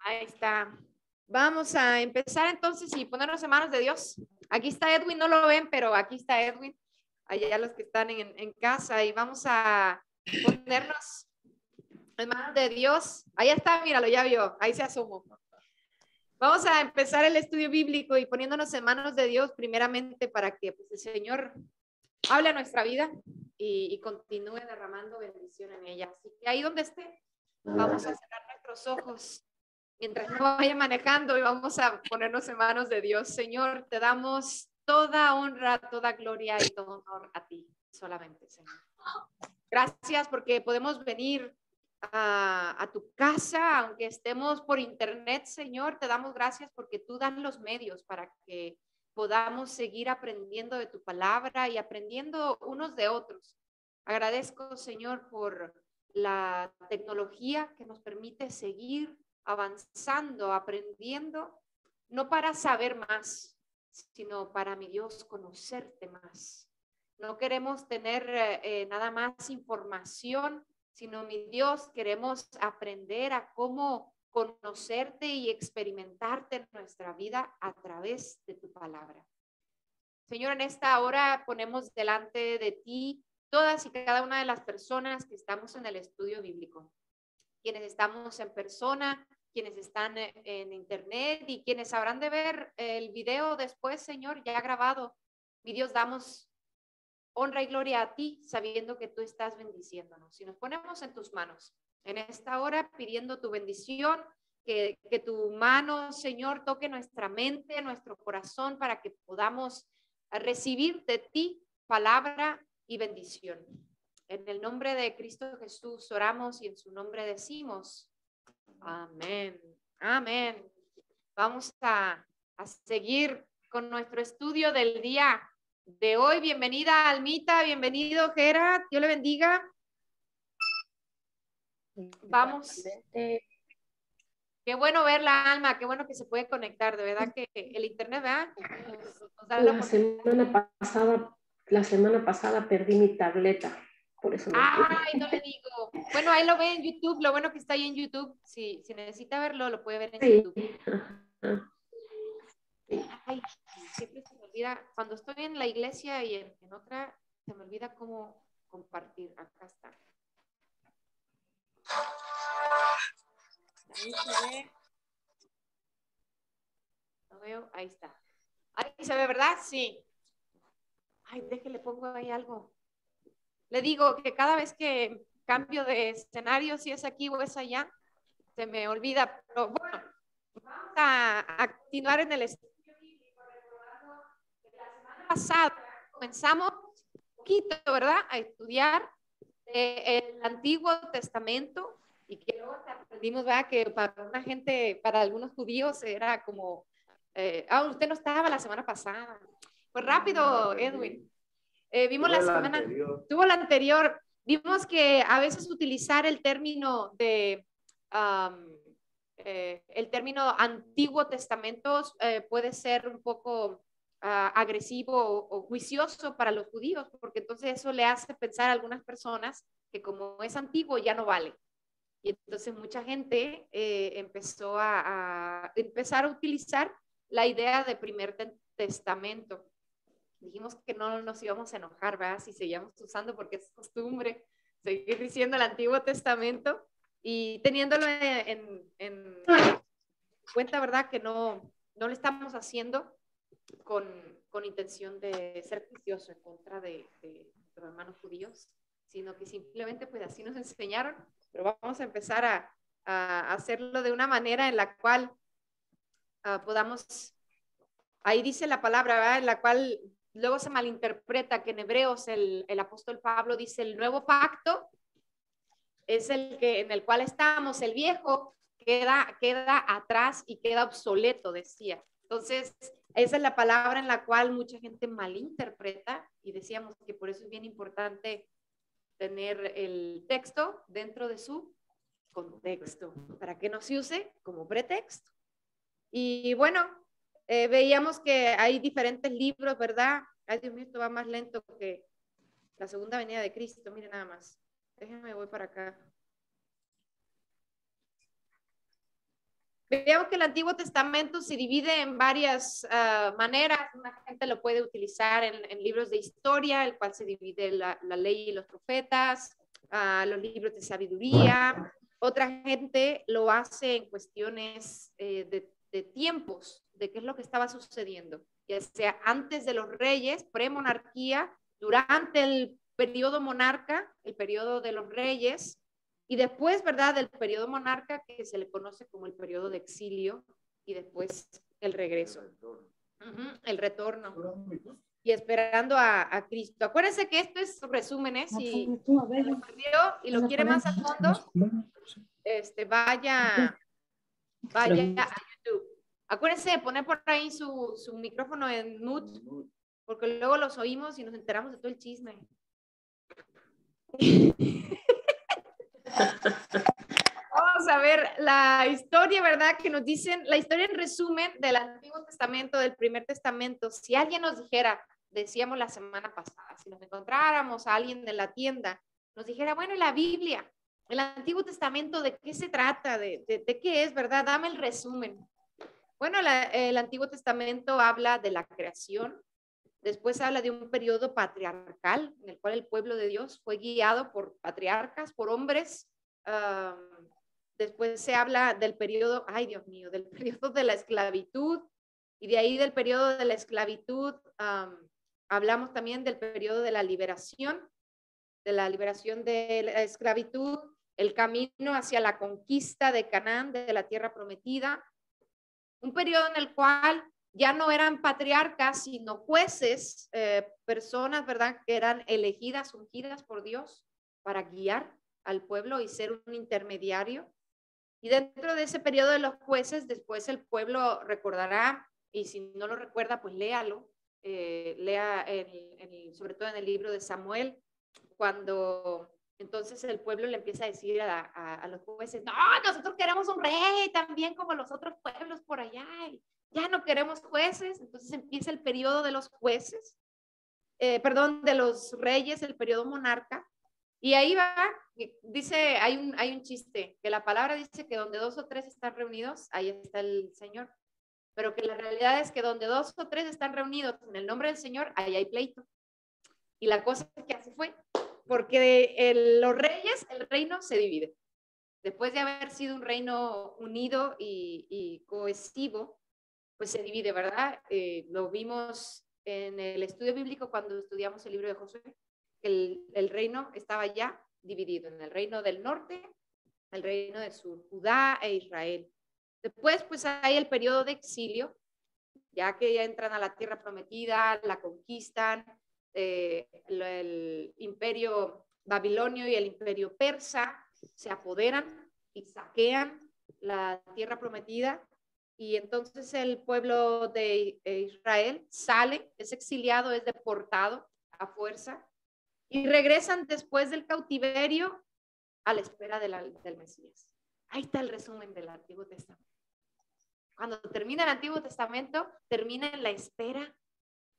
Ahí está. Vamos a empezar entonces y ponernos en manos de Dios. Aquí está Edwin, no lo ven, pero aquí está Edwin. Allá los que están en casa y vamos a ponernos en manos de Dios. Ahí está, míralo, ya vio, ahí se asomó. Vamos a empezar el estudio bíblico y poniéndonos en manos de Dios primeramente para que pues, el Señor hable a nuestra vida y continúe derramando bendición en ella. Así que ahí donde esté, vamos a cerrar nuestros ojos mientras no vaya manejando y vamos a ponernos en manos de Dios. Señor, te damos toda honra, toda gloria y todo honor a ti solamente, Señor. Gracias porque podemos venir a tu casa, aunque estemos por internet, Señor, te damos gracias porque tú das los medios para que podamos seguir aprendiendo de tu palabra y aprendiendo unos de otros. Agradezco, Señor, por la tecnología que nos permite seguir avanzando, aprendiendo, no para saber más, sino para, mi Dios, conocerte más. No queremos tener nada más información, sino, mi Dios, queremos aprender a cómo conocerte y experimentarte en nuestra vida a través de tu palabra. Señor, en esta hora ponemos delante de ti todas y cada una de las personas que estamos en el estudio bíblico, quienes estamos en persona, quienes están en internet y quienes habrán de ver el video después, Señor, ya grabado. Mi Dios, damos honra y gloria a ti, sabiendo que tú estás bendiciéndonos. Y nos ponemos en tus manos en esta hora, pidiendo tu bendición, que tu mano, Señor, toque nuestra mente, nuestro corazón, para que podamos recibir de ti palabra y bendición. En el nombre de Cristo Jesús oramos y en su nombre decimos, amén, amén. Vamos a seguir con nuestro estudio del día de hoy. Bienvenida, Almita, bienvenido, Gera, Dios le bendiga. Vamos. Qué bueno ver la Alma, qué bueno que se puede conectar, de verdad que el internet, ¿verdad? Nos da La semana pasada perdí mi tableta, por eso no Ay, no le digo. Bueno, ahí lo ve en YouTube, lo bueno que está ahí en YouTube. Si necesita verlo, lo puede ver en YouTube. Ay, siempre se me olvida, cuando estoy en la iglesia y en otra, se me olvida cómo compartir. Acá está. Ahí se ve. No veo, ahí está. Ahí se ve, ¿verdad? Sí. Ay, déjele, pongo ahí algo. Le digo que cada vez que cambio de escenario, si es aquí o es allá, se me olvida. Pero bueno, vamos a continuar en el estudio bíblico, recordando que la semana pasada comenzamos un poquito, ¿verdad?, a estudiar el Antiguo Testamento y que luego aprendimos, ¿verdad?, que para una gente, para algunos judíos era como, usted no estaba la semana pasada. Pues rápido, Edwin. Vimos la semana, tuvo la anterior, vimos que a veces utilizar el término de el término Antiguo Testamento puede ser un poco agresivo o juicioso para los judíos, porque entonces eso le hace pensar a algunas personas que como es antiguo ya no vale. Y entonces mucha gente empezó empezar a utilizar la idea de primer testamento. Dijimos que no nos íbamos a enojar, ¿verdad? Si seguíamos usando, porque es costumbre seguir diciendo el Antiguo Testamento y teniéndolo en cuenta, ¿verdad? Que no lo estamos haciendo con intención de ser juicioso en contra de nuestros hermanos judíos, sino que simplemente pues así nos enseñaron, pero vamos a empezar a hacerlo de una manera en la cual podamos, ahí dice la palabra, ¿verdad?, en la cual luego se malinterpreta que en Hebreos el apóstol Pablo dice el nuevo pacto es el que en el cual estamos, el viejo queda atrás y queda obsoleto, decía. Entonces, esa es la palabra en la cual mucha gente malinterpreta y decíamos que por eso es bien importante tener el texto dentro de su contexto, para que no se use como pretexto. Y bueno, veíamos que hay diferentes libros, ¿verdad? Ay, Dios mío, esto va más lento que la segunda venida de Cristo. Miren nada más. Déjenme, voy para acá. Veamos que el Antiguo Testamento se divide en varias maneras. Una gente lo puede utilizar en libros de historia, el cual se divide la ley y los profetas, los libros de sabiduría. Otra gente lo hace en cuestiones de tiempos, de qué es lo que estaba sucediendo, ya sea antes de los reyes, premonarquía, durante el periodo monarca, el periodo de los reyes, y después, ¿verdad?, del periodo monarca, que se le conoce como el periodo de exilio, y después el regreso. El retorno. Y esperando a Cristo. Acuérdense que esto es resúmenes. Si lo perdió y lo quiere más a fondo, vaya a YouTube. Acuérdense de poner por ahí su micrófono en mute, porque luego los oímos y nos enteramos de todo el chisme. Vamos a ver la historia, ¿verdad? Que nos dicen, la historia en resumen del Antiguo Testamento, del Primer Testamento. Si alguien nos dijera, decíamos la semana pasada, si nos encontráramos a alguien en la tienda, nos dijera, bueno, la Biblia, el Antiguo Testamento, ¿de qué se trata? ¿De qué es, verdad? Dame el resumen. Bueno, el Antiguo Testamento habla de la creación, después habla de un periodo patriarcal en el cual el pueblo de Dios fue guiado por patriarcas, por hombres. Después se habla del periodo, ay Dios mío, del periodo de la esclavitud, y de ahí del periodo de la esclavitud hablamos también del periodo de la liberación de la esclavitud, el camino hacia la conquista de Canaán, de la tierra prometida, un periodo en el cual ya no eran patriarcas, sino jueces, personas, ¿verdad?, que eran elegidas, ungidas por Dios para guiar al pueblo y ser un intermediario. Y dentro de ese periodo de los jueces, después el pueblo recordará, y si no lo recuerda, pues léalo, lea sobre todo en el libro de Samuel, cuando entonces el pueblo le empieza a decir a los jueces, no, nosotros queremos un rey también como los otros pueblos por allá, y ya no queremos jueces. Entonces empieza el periodo de los jueces, de los reyes, el periodo monarca. Y ahí va, dice, hay un chiste, que la palabra dice que donde 2 o 3 están reunidos, ahí está el Señor. Pero que la realidad es que donde 2 o 3 están reunidos en el nombre del Señor, ahí hay pleito. Y la cosa es que así fue, porque los reyes, el reino se divide. Después de haber sido un reino unido y cohesivo, pues se divide, ¿verdad? Lo vimos en el estudio bíblico cuando estudiamos el libro de Josué. El reino estaba ya dividido en el reino del norte, el reino del sur, Judá e Israel. Después, pues hay el periodo de exilio, ya que ya entran a la tierra prometida, la conquistan, el imperio babilonio y el imperio persa se apoderan y saquean la tierra prometida, y entonces el pueblo de Israel sale, es exiliado, es deportado a fuerza, y regresan después del cautiverio a la espera del Mesías. Ahí está el resumen del Antiguo Testamento. Cuando termina el Antiguo Testamento, termina en la espera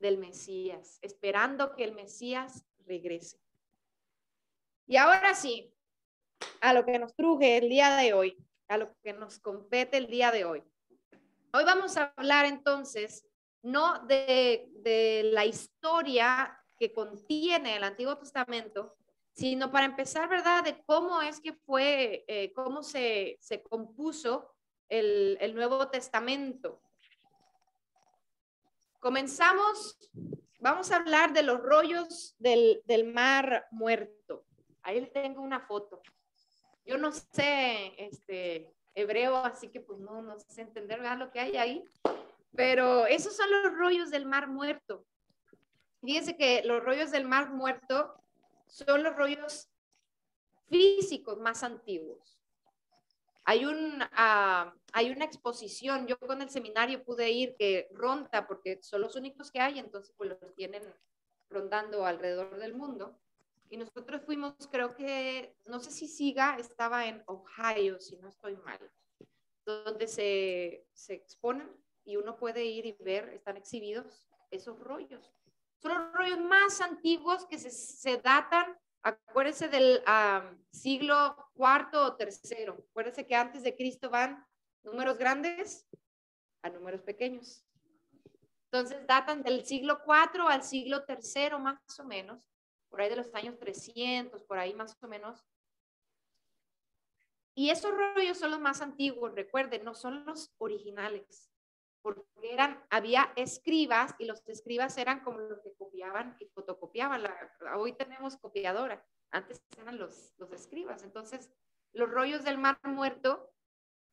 del Mesías, esperando que el Mesías regrese. Y ahora sí, a lo que nos truje el día de hoy, a lo que nos compete el día de hoy. Hoy vamos a hablar entonces, no de la historia que contiene el Antiguo Testamento, sino para empezar, ¿verdad?, de cómo es que fue, cómo se compuso el Nuevo Testamento. Comenzamos, vamos a hablar de los rollos del Mar Muerto. Ahí les tengo una foto. Yo no sé hebreo, así que pues no sé entender, ¿verdad?, lo que hay ahí. Pero esos son los rollos del Mar Muerto. Fíjense que los rollos del Mar Muerto son los rollos físicos más antiguos. Hay una exposición, yo con el seminario pude ir, que ronda, porque son los únicos que hay, entonces pues los tienen rondando alrededor del mundo. Y nosotros fuimos, creo que, no sé si SIGA estaba en Ohio, si no estoy mal, donde se exponen y uno puede ir y ver, están exhibidos esos rollos. Son los rollos más antiguos que se datan, acuérdense, del siglo IV o III. Acuérdense que antes de Cristo van números grandes a números pequeños. Entonces datan del siglo IV al siglo III más o menos, por ahí de los años 300, por ahí más o menos. Y esos rollos son los más antiguos, recuerden, no son los originales, porque había escribas y los escribas eran como los que copiaban y fotocopiaban. Hoy tenemos copiadora, antes eran los escribas. Entonces, los rollos del Mar Muerto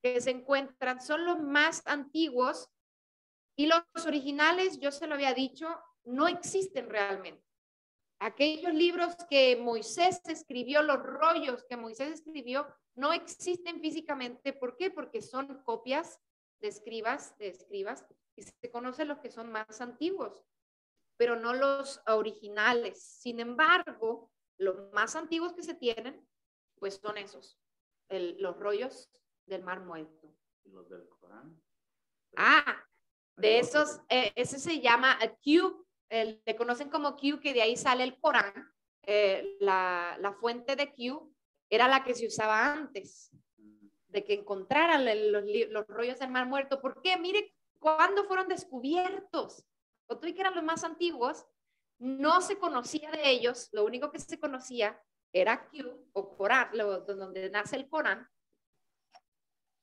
que se encuentran son los más antiguos y los originales, yo se lo había dicho, no existen realmente. Aquellos libros que Moisés escribió, los rollos que Moisés escribió, no existen físicamente. ¿Por qué? Porque son copias de escribas, y se conocen los que son más antiguos, pero no los originales. Sin embargo, los más antiguos que se tienen, pues son esos, los rollos del Mar Muerto. ¿Y los del Corán? De esos, ese se llama Q, le conocen como Q, que de ahí sale el Corán. La fuente de Q era la que se usaba antes de que encontraran los rollos del Mar Muerto. ¿Por qué? Mire, ¿cuándo fueron descubiertos? Cuando que eran los más antiguos, no se conocía de ellos, lo único que se conocía era Q o Corán, donde nace el Corán,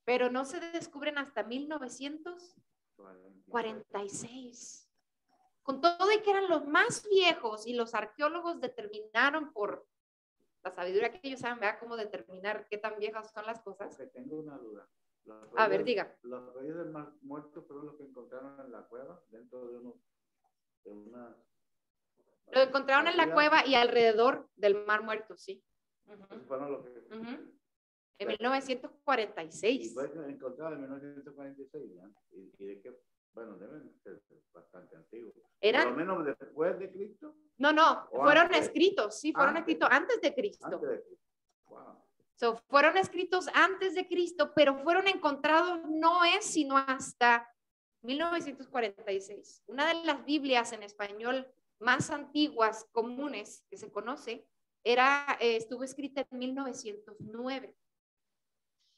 pero no se descubren hasta 1946. Con todo y que eran los más viejos y los arqueólogos determinaron por la sabiduría que ellos saben, ¿verdad? Cómo determinar qué tan viejas son las cosas. Okay, tengo una duda. A ver, diga. Los rollos del Mar Muerto fueron los que encontraron en la cueva, dentro de una... Lo encontraron en la cueva y alrededor del Mar Muerto, sí. Fueron los que... En 1946. Y fue encontrado en 1946, ¿ya? ¿Y de qué? Bueno, deben ser bastante antiguos. ¿Por lo menos después de Cristo? No, fueron escritos, sí, fueron escritos antes de Cristo. Antes de Cristo. Wow. Fueron escritos antes de Cristo, pero fueron encontrados no es sino hasta 1946. Una de las Biblias en español más antiguas, comunes, que se conoce, estuvo escrita en 1909.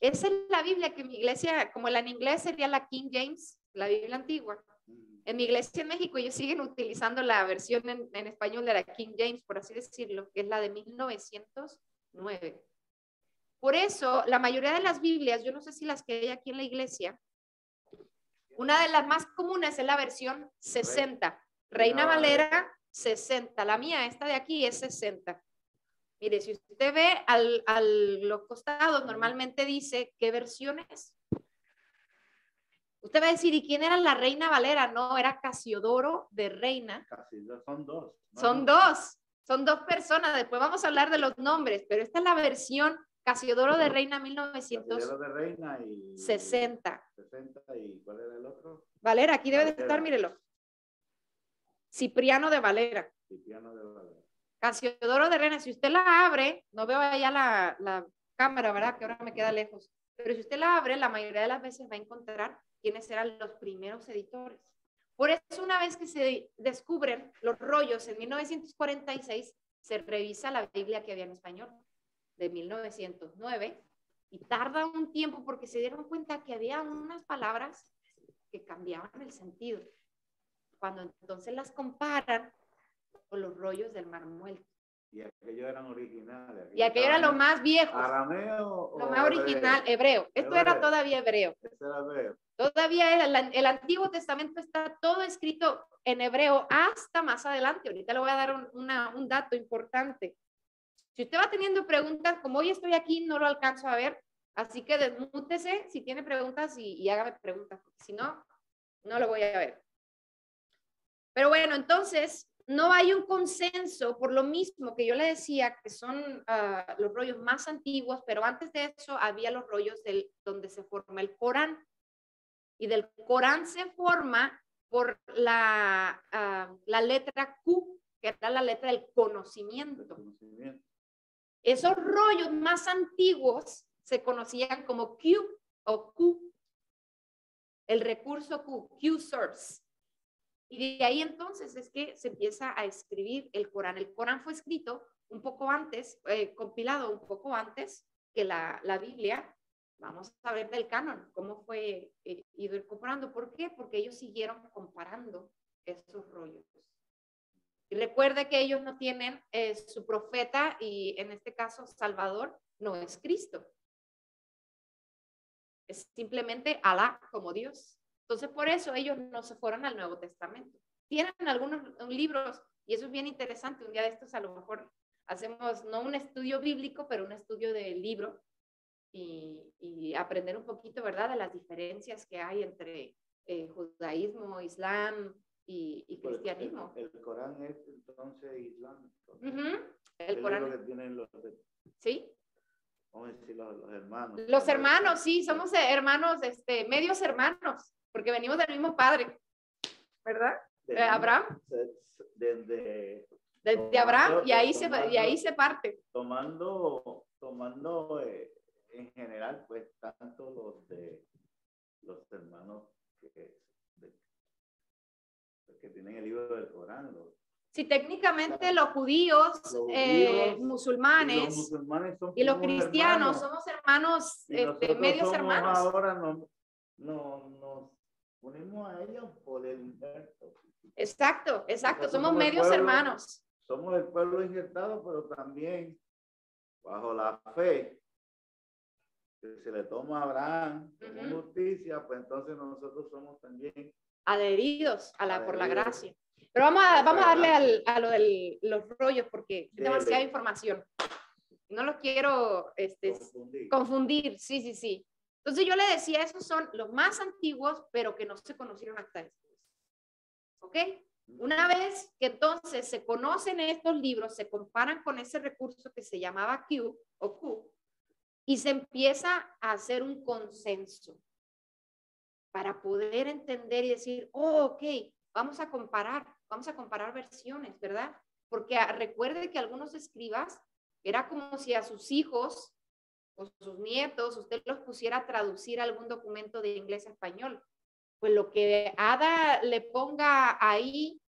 Esa es la Biblia que mi iglesia, como la en inglés sería la King James, la Biblia antigua. En mi iglesia en México ellos siguen utilizando la versión en español de la King James, por así decirlo, que es la de 1909. Por eso, la mayoría de las Biblias, yo no sé si las que hay aquí en la iglesia, una de las más comunes es la versión 60. Reina Valera 60. La mía, esta de aquí, es 60. Mire, si usted ve a los costados, normalmente dice qué versión es. Usted va a decir, ¿y quién era la Reina Valera? No, era Casiodoro de Reina. Son dos. Son dos personas. Después vamos a hablar de los nombres, pero esta es la versión Casiodoro de Reina 1960. Casiodoro de Reina y... 60. ¿Y cuál era el otro? Valera, aquí debe de estar, mírelo. Cipriano de Valera. Casiodoro de Reina, si usted la abre, no veo allá la cámara, ¿verdad? Que ahora me queda lejos. Pero si usted la abre, la mayoría de las veces va a encontrar quiénes eran los primeros editores. Por eso, una vez que se descubren los rollos en 1946, se revisa la Biblia que había en español de 1909 y tarda un tiempo porque se dieron cuenta que había unas palabras que cambiaban el sentido. Cuando entonces las comparan con los rollos del Mar Muerto. Y aquellos eran originales. Y aquello era lo más viejo. ¿Arameo? Lo más original, hebreo. Esto era todavía hebreo. Era hebreo. Todavía el Antiguo Testamento está todo escrito en hebreo hasta más adelante. Ahorita le voy a dar un dato importante. Si usted va teniendo preguntas, como hoy estoy aquí, no lo alcanzo a ver. Así que desmútese si tiene preguntas y hágame preguntas. Si no, no lo voy a ver. Pero bueno, entonces, no hay un consenso por lo mismo que yo le decía, que son los rollos más antiguos, pero antes de eso había los rollos donde se forma el Corán. Y del Corán se forma por la letra Q, que era la letra del conocimiento. Esos rollos más antiguos se conocían como Q o Q, el recurso Q source. Y de ahí entonces es que se empieza a escribir el Corán. El Corán fue escrito un poco antes, compilado un poco antes que la Biblia, Vamos a ver del canon, cómo fue ido incorporando. ¿Por qué? Porque ellos siguieron comparando esos rollos. Y recuerde que ellos no tienen su profeta, y en este caso Salvador no es Cristo. Es simplemente Alá como Dios. Entonces por eso ellos no se fueron al Nuevo Testamento. Tienen algunos libros, y eso es bien interesante. Un día de estos a lo mejor hacemos no un estudio bíblico, pero un estudio del libro, y aprender un poquito, ¿verdad?, de las diferencias que hay entre judaísmo, islam y cristianismo. El Corán es entonces islámico. El Corán. Que tienen los, ¿sí? Vamos a decir los hermanos. Los hermanos, sí, somos hermanos, medios hermanos, porque venimos del mismo padre, ¿verdad? De Abraham. Desde Abraham, y ahí se parte. Tomando en general, pues, tanto los hermanos que tienen el libro del Corán. Sí, técnicamente los judíos, musulmanes y los cristianos somos hermanos, medios hermanos. Ahora nos unimos a ellos por el injerto. Exacto, somos medios hermanos. Somos el pueblo injertado, pero también bajo la fe que se le toma a Abraham como justicia, pues entonces nosotros somos también adheridos por la gracia. Pero vamos a darle a lo de los rollos, porque es demasiada información. No los quiero confundir. Sí. Entonces yo le decía, esos son los más antiguos, pero que no se conocieron hasta después. ¿Ok? Una vez que entonces se conocen estos libros, se comparan con ese recurso que se llamaba Q, y se empieza a hacer un consenso para poder entender y decir, ok, vamos a comparar versiones, ¿verdad? Porque recuerde que algunos escribas, era como si a sus hijos o sus nietos, usted los pusiera a traducir algún documento de inglés a español. Pues lo que Ada le ponga ahí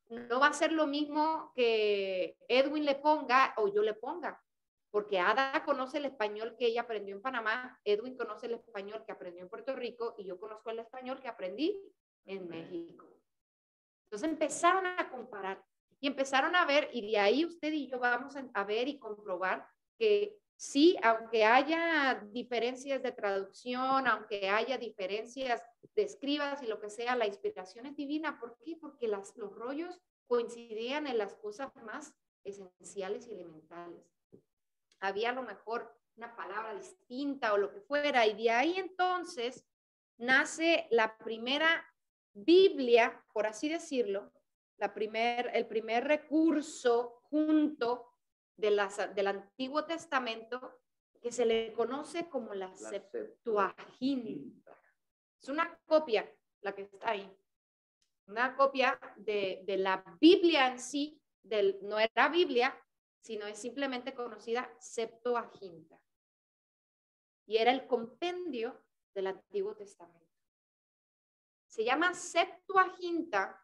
no va a ser lo mismo que Edwin le ponga o yo le ponga. Porque Ada conoce el español que ella aprendió en Panamá, Edwin conoce el español que aprendió en Puerto Rico, y yo conozco el español que aprendí en México. Entonces empezaron a comparar y empezaron a ver, y de ahí usted y yo vamos a ver y comprobar que sí, aunque haya diferencias de traducción, aunque haya diferencias de escribas y lo que sea, la inspiración es divina. ¿Por qué? Porque los rollos coincidían en las cosas más esenciales y elementales. Había a lo mejor una palabra distinta o lo que fuera, y de ahí entonces nace la primera Biblia, por así decirlo, el primer recurso junto del Antiguo Testamento, que se le conoce como la Septuaginta. Es una copia la que está ahí, una copia de la Biblia en sí, no era Biblia, sino es simplemente conocida Septuaginta. Y era el compendio del Antiguo Testamento. Se llama Septuaginta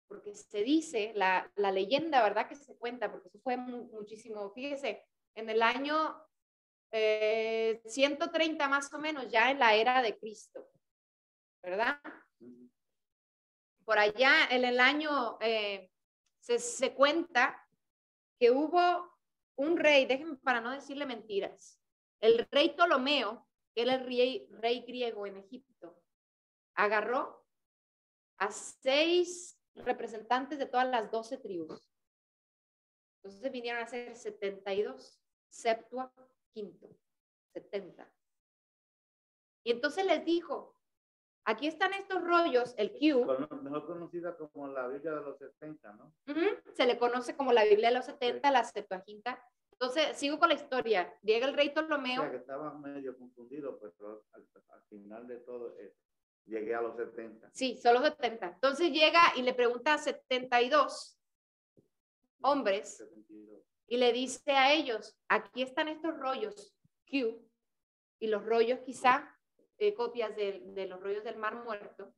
porque se dice, la leyenda, ¿verdad?, que se cuenta, porque eso fue muchísimo, fíjese, en el año 130 más o menos, ya en la era de Cristo, ¿verdad? Por allá en el año se cuenta que hubo un rey, déjenme para no decirle mentiras, el rey Ptolomeo, que era el rey griego en Egipto, agarró a 6 representantes de todas las 12 tribus. Entonces vinieron a ser 72, Septuaginta, 70. Y entonces les dijo, aquí están estos rollos, el Q. Mejor conocida como la Biblia de los 70, ¿no? Se le conoce como la Biblia de los 70, sí. La Septuaginta. Entonces, sigo con la historia. Llega el rey Ptolomeo. O sea, que estaba medio confundido, pues, pero al final de todo, llegué a los 70. Sí, solo 70. Entonces llega y le pregunta a 72 hombres 72. Y le dice a ellos, aquí están estos rollos, Q, y los rollos quizá, copias de los rollos del Mar Muerto.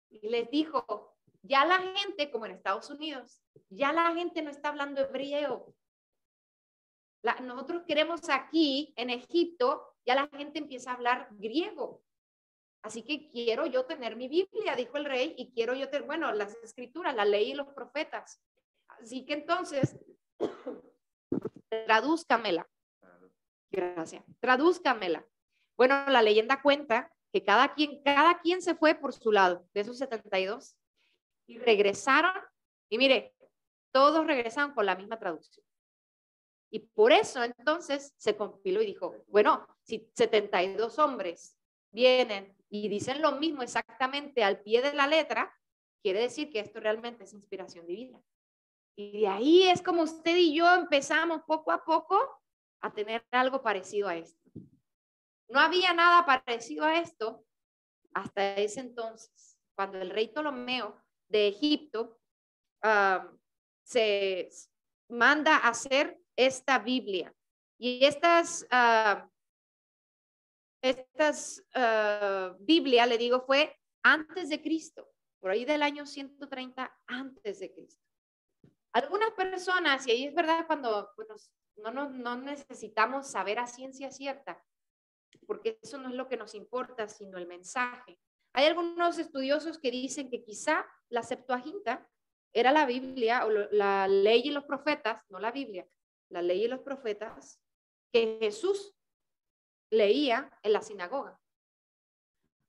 Y les dijo, ya la gente, como en Estados Unidos, ya la gente no está hablando hebreo. Nosotros queremos aquí, en Egipto, ya la gente empieza a hablar griego. Así que quiero yo tener mi Biblia, dijo el rey, y quiero yo tener, bueno, las escrituras, la ley y los profetas. Así que entonces, tradúzcamela. Gracias. Tradúzcamela. Bueno, la leyenda cuenta que cada quien se fue por su lado, de esos 72, y regresaron, y mire, todos regresaron con la misma traducción. Y por eso entonces se compiló y dijo, bueno, si 72 hombres vienen y dicen lo mismo exactamente al pie de la letra, quiere decir que esto realmente es inspiración divina. Y de ahí es como usted y yo empezamos poco a poco a tener algo parecido a esto. No había nada parecido a esto hasta ese entonces, cuando el rey Ptolomeo de Egipto se manda a hacer esta Biblia. Y estas Biblia, le digo, fue antes de Cristo, por ahí del año 130 antes de Cristo. Algunas personas, y ahí es verdad cuando pues, no necesitamos saber a ciencia cierta, porque eso no es lo que nos importa, sino el mensaje. Hay algunos estudiosos que dicen que quizá la Septuaginta era la Biblia o la ley y los profetas, no la Biblia, la ley y los profetas que Jesús leía en la sinagoga.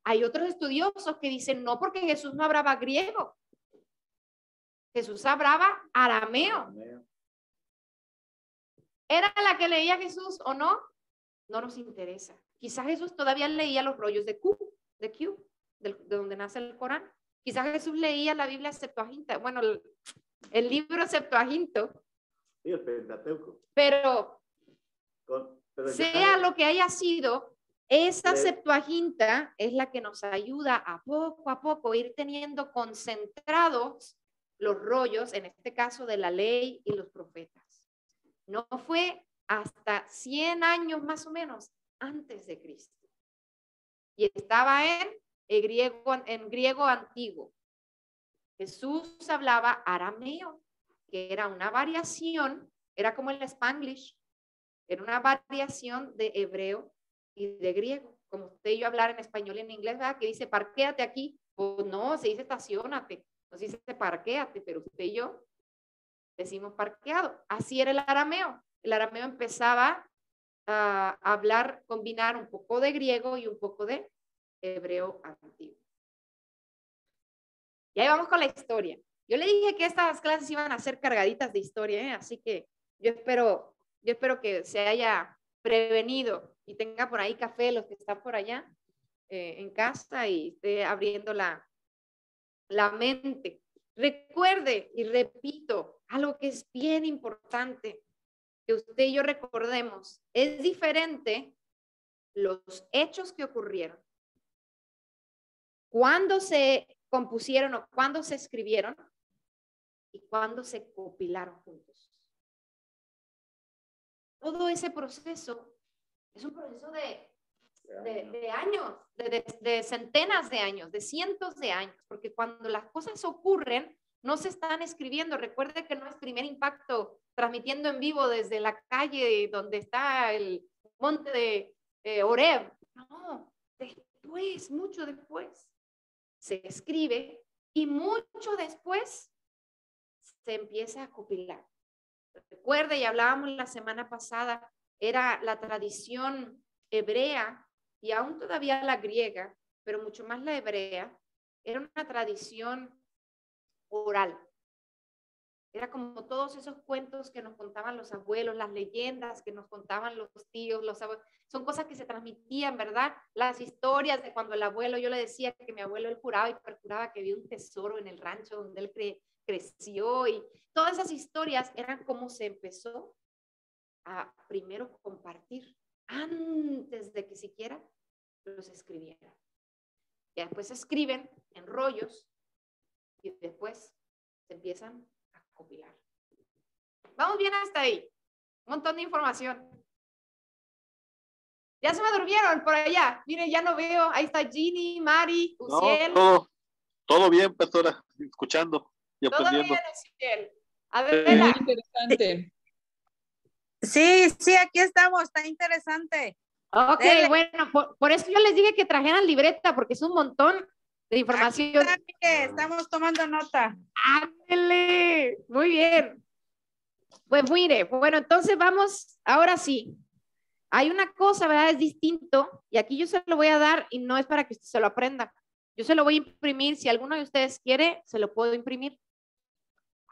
Hay otros estudiosos que dicen no, porque Jesús no hablaba griego. Jesús hablaba arameo. ¿Era la que leía Jesús o no? No nos interesa. Quizás Jesús todavía leía los rollos de Q, de donde nace el Corán. Quizás Jesús leía la Biblia Septuaginta, bueno, el libro Septuaginto. Sí, el Pentateuco. Pero sea ya, lo que haya sido, esa Septuaginta es la que nos ayuda a poco ir teniendo concentrados los rollos, en este caso de la ley y los profetas. No fue hasta 100 años más o menos antes de Cristo. Y estaba en griego antiguo. Jesús hablaba arameo, que era una variación, era como el Spanglish, era una variación de hebreo y de griego. Como usted y yo hablar en español y en inglés, ¿verdad? Que dice parquéate aquí. Pues no, se dice estacionate, no se dice parquéate, pero usted y yo decimos parqueado. Así era el arameo. El arameo empezaba a hablar, combinar un poco de griego y un poco de hebreo antiguo. Y ahí vamos con la historia. Yo le dije que estas clases iban a ser cargaditas de historia, así que yo espero que se haya prevenido y tenga por ahí café los que están por allá en casa y esté abriendo la mente. Recuerde y repito algo que es bien importante que usted y yo recordemos. Es diferente los hechos que ocurrieron, cuándo se compusieron o cuándo se escribieron y cuándo se compilaron juntos. Todo ese proceso es un proceso de años, de centenas de años, de cientos de años, porque cuando las cosas ocurren, no se están escribiendo. Recuerde que no es Primer Impacto transmitiendo en vivo desde la calle donde está el monte de Horeb. No, después, mucho después, se escribe y mucho después se empieza a compilar. Recuerde, y hablábamos la semana pasada, era la tradición hebrea y aún todavía la griega, pero mucho más la hebrea, era una tradición oral. Era como todos esos cuentos que nos contaban los abuelos, las leyendas que nos contaban los tíos, los abuelos. Son cosas que se transmitían, ¿verdad? Las historias de cuando el abuelo, yo le decía que mi abuelo, él juraba y perjuraba que había un tesoro en el rancho donde él creció, y todas esas historias eran como se empezó a primero compartir antes de que siquiera los escribieran. Y después se escriben en rollos y después se empiezan a compilar. Vamos bien hasta ahí. Un montón de información. Ya se me durmieron por allá. Miren, ya no veo. Ahí está Ginny, Mari, Uciel. No, todo bien, pastora. Escuchando y aprendiendo. Todo bien, Uciel. Adela. Muy interesante. Sí, aquí estamos. Está interesante. Ok, Dele. bueno, por eso yo les dije que trajeran libreta, porque es un montón de información. Aquí está, mire, estamos tomando nota. ¡Ándele! Muy bien. Pues mire, bueno, entonces vamos, ahora sí. Hay una cosa, ¿verdad? Es distinto, y aquí yo se lo voy a dar y no es para que usted se lo aprenda. Yo se lo voy a imprimir, si alguno de ustedes quiere, se lo puedo imprimir.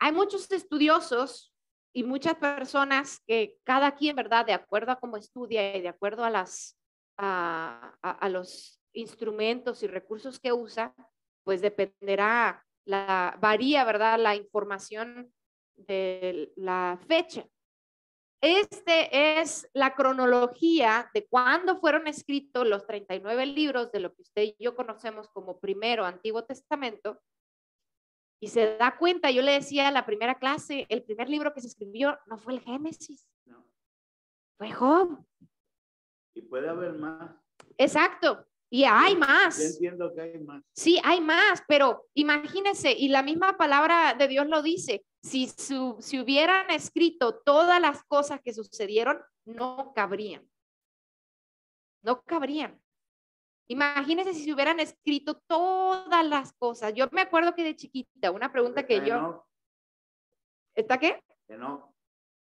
Hay muchos estudiosos y muchas personas que cada quien, ¿verdad? De acuerdo a cómo estudia y de acuerdo a los instrumentos y recursos que usa, pues dependerá, varía, ¿verdad? La información de la fecha. Este es la cronología de cuándo fueron escritos los 39 libros de lo que usted y yo conocemos como primero Antiguo Testamento. Y se da cuenta, yo le decía en la primera clase, el primer libro que se escribió no fue el Génesis, No. fue Job. Y puede haber más. Exacto, y hay más. Yo entiendo que hay más. Sí, hay más, pero imagínense, y la misma palabra de Dios lo dice, si hubieran escrito todas las cosas que sucedieron, no cabrían. No cabrían. Imagínense si se hubieran escrito todas las cosas. Yo me acuerdo que de chiquita, una pregunta que yo... Enoch. ¿Está qué? Enoch.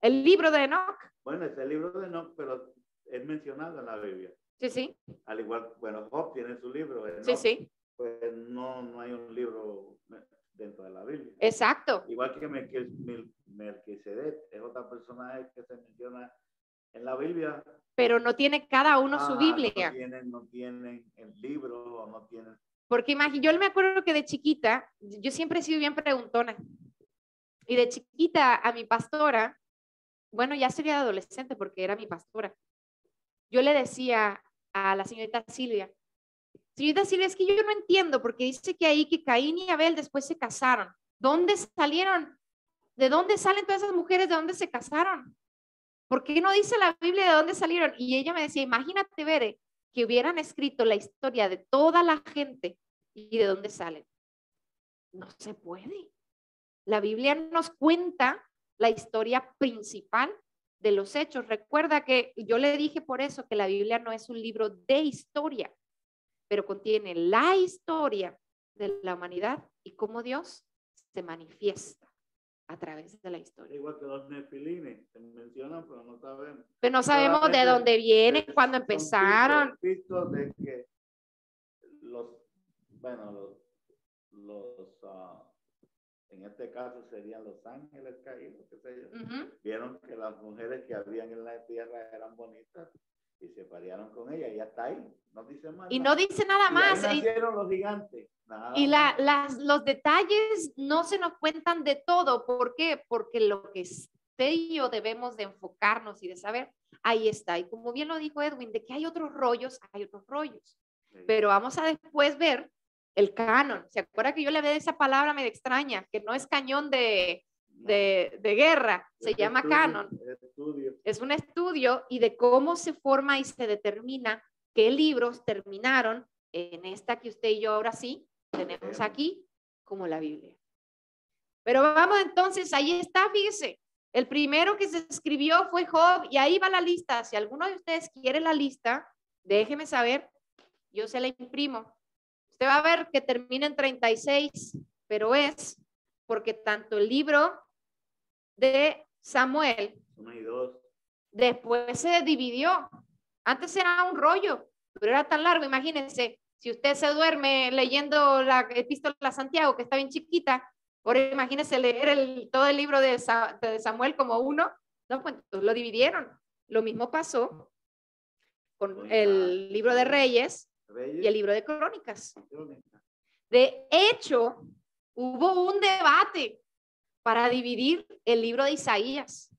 El libro de Enoch. Bueno, es el libro de Enoch, pero es mencionado en la Biblia. Sí, sí. Al igual, bueno, Job tiene su libro. Enoch, Sí, sí. Pues no hay un libro dentro de la Biblia. Exacto. Igual que Melquisedec, es otra personaje que se menciona en la Biblia. Pero no tiene cada uno su Biblia. No tienen el libro, no tienen. Porque yo me acuerdo que de chiquita, yo siempre he sido bien preguntona. Y de chiquita a mi pastora, bueno, ya sería adolescente porque era mi pastora. Yo le decía a la señorita Silvia, es que yo no entiendo porque dice que ahí que Caín y Abel después se casaron. ¿Dónde salieron? ¿De dónde salen todas esas mujeres? ¿De dónde se casaron? ¿Por qué no dice la Biblia de dónde salieron? Y ella me decía, imagínate, Bere, que hubieran escrito la historia de toda la gente y de dónde salen. No se puede. La Biblia nos cuenta la historia principal de los hechos. Recuerda que yo le dije por eso que la Biblia no es un libro de historia, pero contiene la historia de la humanidad y cómo Dios se manifiesta a través de la historia. Igual que los nefilines, se mencionan, pero no sabemos. Pero no sabemos de dónde vienen, cuándo empezaron. Visto de que en este caso serían los ángeles caídos, qué sé yo. Vieron que las mujeres que habían en la tierra eran bonitas y se parearon con ella y ya está ahí. No dice más. Y no dice nada más. Ahí nacieron los gigantes. Y los detalles no se nos cuentan de todo. ¿Por qué? Porque lo que usted y yo debemos de enfocarnos y de saber, ahí está. Y como bien lo dijo Edwin, de que hay otros rollos, hay otros rollos. Sí. Pero vamos a después ver el canon. ¿Se acuerda que yo le hablé de esa palabra medio extraña? Que no es cañón de guerra, se llama estudio, canon. Es un estudio y de cómo se forma y se determina qué libros terminaron en esta que usted y yo ahora sí tenemos aquí como la Biblia. Pero vamos entonces, ahí está, fíjese. El primero que se escribió fue Job y ahí va la lista. Si alguno de ustedes quiere la lista, déjeme saber, yo se la imprimo. Usted va a ver que termina en 36, pero es porque tanto el libro de Samuel, 1 y 2, después se dividió. Antes era un rollo, pero era tan largo. Imagínense, si usted se duerme leyendo la epístola a Santiago, que está bien chiquita, ahora imagínense leer todo el libro de Samuel como uno, no, pues lo dividieron. Lo mismo pasó con el libro de Reyes y el libro de Crónicas. De hecho, hubo un debate para dividir el libro de Isaías.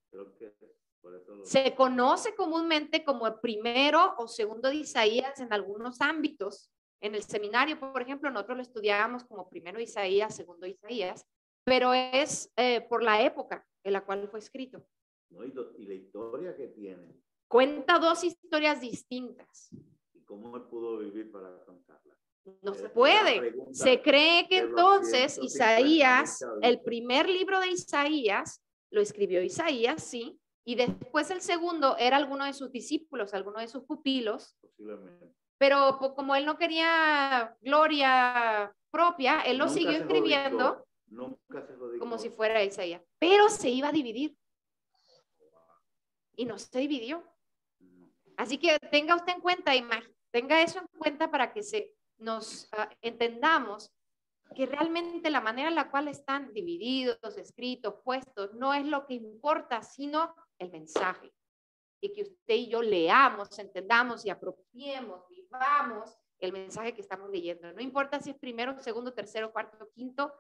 Se conoce comúnmente como el primero o segundo de Isaías en algunos ámbitos. En el seminario, por ejemplo, nosotros lo estudiábamos como primero Isaías, segundo Isaías, pero es por la época en la cual fue escrito. No, y la historia que tiene. Cuenta dos historias distintas. ¿Y cómo él pudo vivir para contarla? No se puede. Se cree que entonces Isaías, el primer libro de Isaías, lo escribió Isaías, sí, Y después el segundo era alguno de sus discípulos, alguno de sus pupilos. Posiblemente. Pero como él no quería gloria propia, él lo siguió escribiendo como si fuera Isaías. Pero se iba a dividir. Y no se dividió. Así que tenga usted en cuenta, tenga eso en cuenta para que nos entendamos que realmente la manera en la cual están divididos, escritos, puestos, no es lo que importa, sino el mensaje. Y que usted y yo leamos, entendamos y apropiemos, vivamos el mensaje que estamos leyendo. No importa si es primero, segundo, tercero, cuarto, quinto,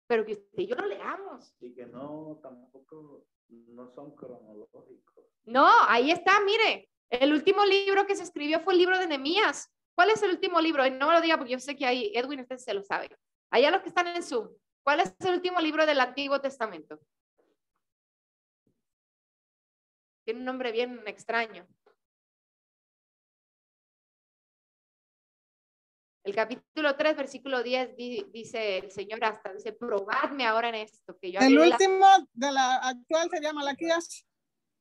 pero que usted y yo lo leamos. Y que no, tampoco, no son cronológicos. No, ahí está, mire, el último libro que se escribió fue el libro de Nehemías. ¿Cuál es el último libro? Y no me lo diga porque yo sé que ahí Edwin usted se lo sabe. Allá los que están en Zoom, ¿cuál es el último libro del Antiguo Testamento? Tiene un nombre bien extraño. El capítulo 3, versículo 10, dice el Señor dice, probadme ahora en esto. Que yo el último de la actual sería Malaquías.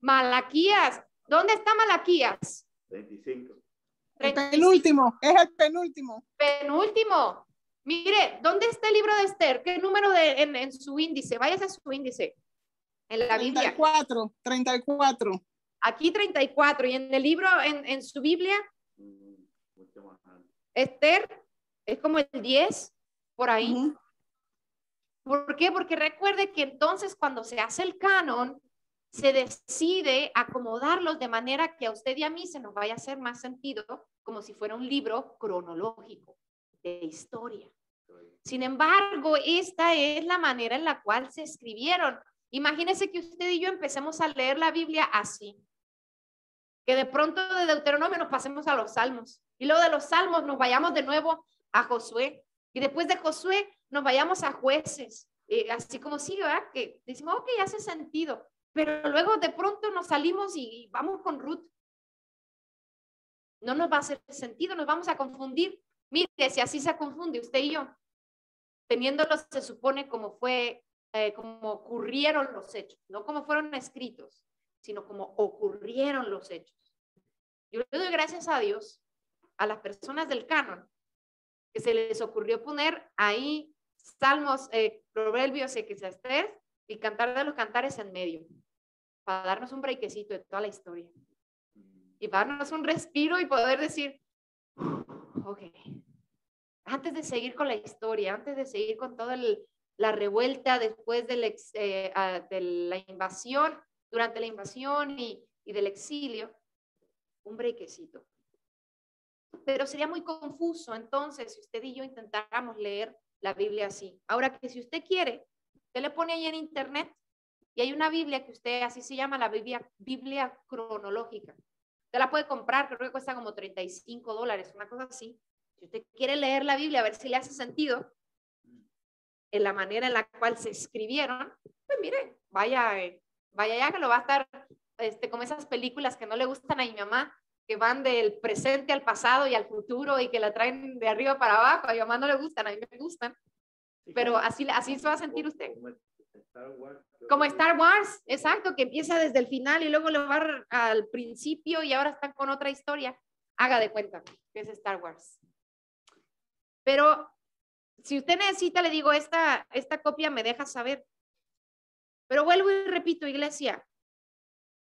Malaquías. ¿Dónde está Malaquías? 35. El penúltimo, es el penúltimo. Penúltimo. Mire, ¿dónde está el libro de Esther? ¿Qué número en su índice? Váyase a su índice. En la 34, Biblia. 34. Aquí 34. Y en el libro, en su Biblia, Esther es como el 10, por ahí. ¿Por qué? Porque recuerde que entonces cuando se hace el canon, se decide acomodarlos de manera que a usted y a mí se nos vaya a hacer más sentido, como si fuera un libro cronológico de historia. Sin embargo, esta es la manera en la cual se escribieron. Imagínese que usted y yo empecemos a leer la Biblia así. Que de pronto de Deuteronomio nos pasemos a los Salmos. Y luego de los Salmos nos vayamos de nuevo a Josué. Y después de Josué nos vayamos a Jueces. Así como sí, ¿verdad? Que decimos, ok, hace sentido. Pero luego de pronto nos salimos y vamos con Ruth. No nos va a hacer sentido, nos vamos a confundir. Mire, si así se confunde usted y yo, teniéndolos se supone como como ocurrieron los hechos, no como fueron escritos, sino como ocurrieron los hechos. Yo le doy gracias a Dios, a las personas del canon, que se les ocurrió poner ahí Salmos, Proverbios, Eclesiastés y Cantar de los Cantares en medio, para darnos un brequecito de toda la historia y para darnos un respiro y poder decir, ok, antes de seguir con la historia, antes de seguir con toda la revuelta después de la invasión, durante la invasión y del exilio, un brequecito. Pero sería muy confuso entonces si usted y yo intentáramos leer la Biblia así. Ahora que si usted quiere, usted le pone ahí en internet y hay una Biblia que usted, así se llama la Biblia cronológica. Usted la puede comprar, creo que cuesta como $35, una cosa así. Si usted quiere leer la Biblia, a ver si le hace sentido en la manera en la cual se escribieron, pues mire, vaya ya que lo va a estar como esas películas que no le gustan a mi mamá, que van del presente al pasado y al futuro y que la traen de arriba para abajo. A mi mamá no le gustan, a mí me gustan. Pero así se va a sentir usted. Como Star Wars, exacto, que empieza desde el final y luego le va al principio y ahora están con otra historia. Haga de cuenta que es Star Wars. Pero si usted necesita, le digo, esta copia me deja saber. Pero vuelvo y repito, iglesia,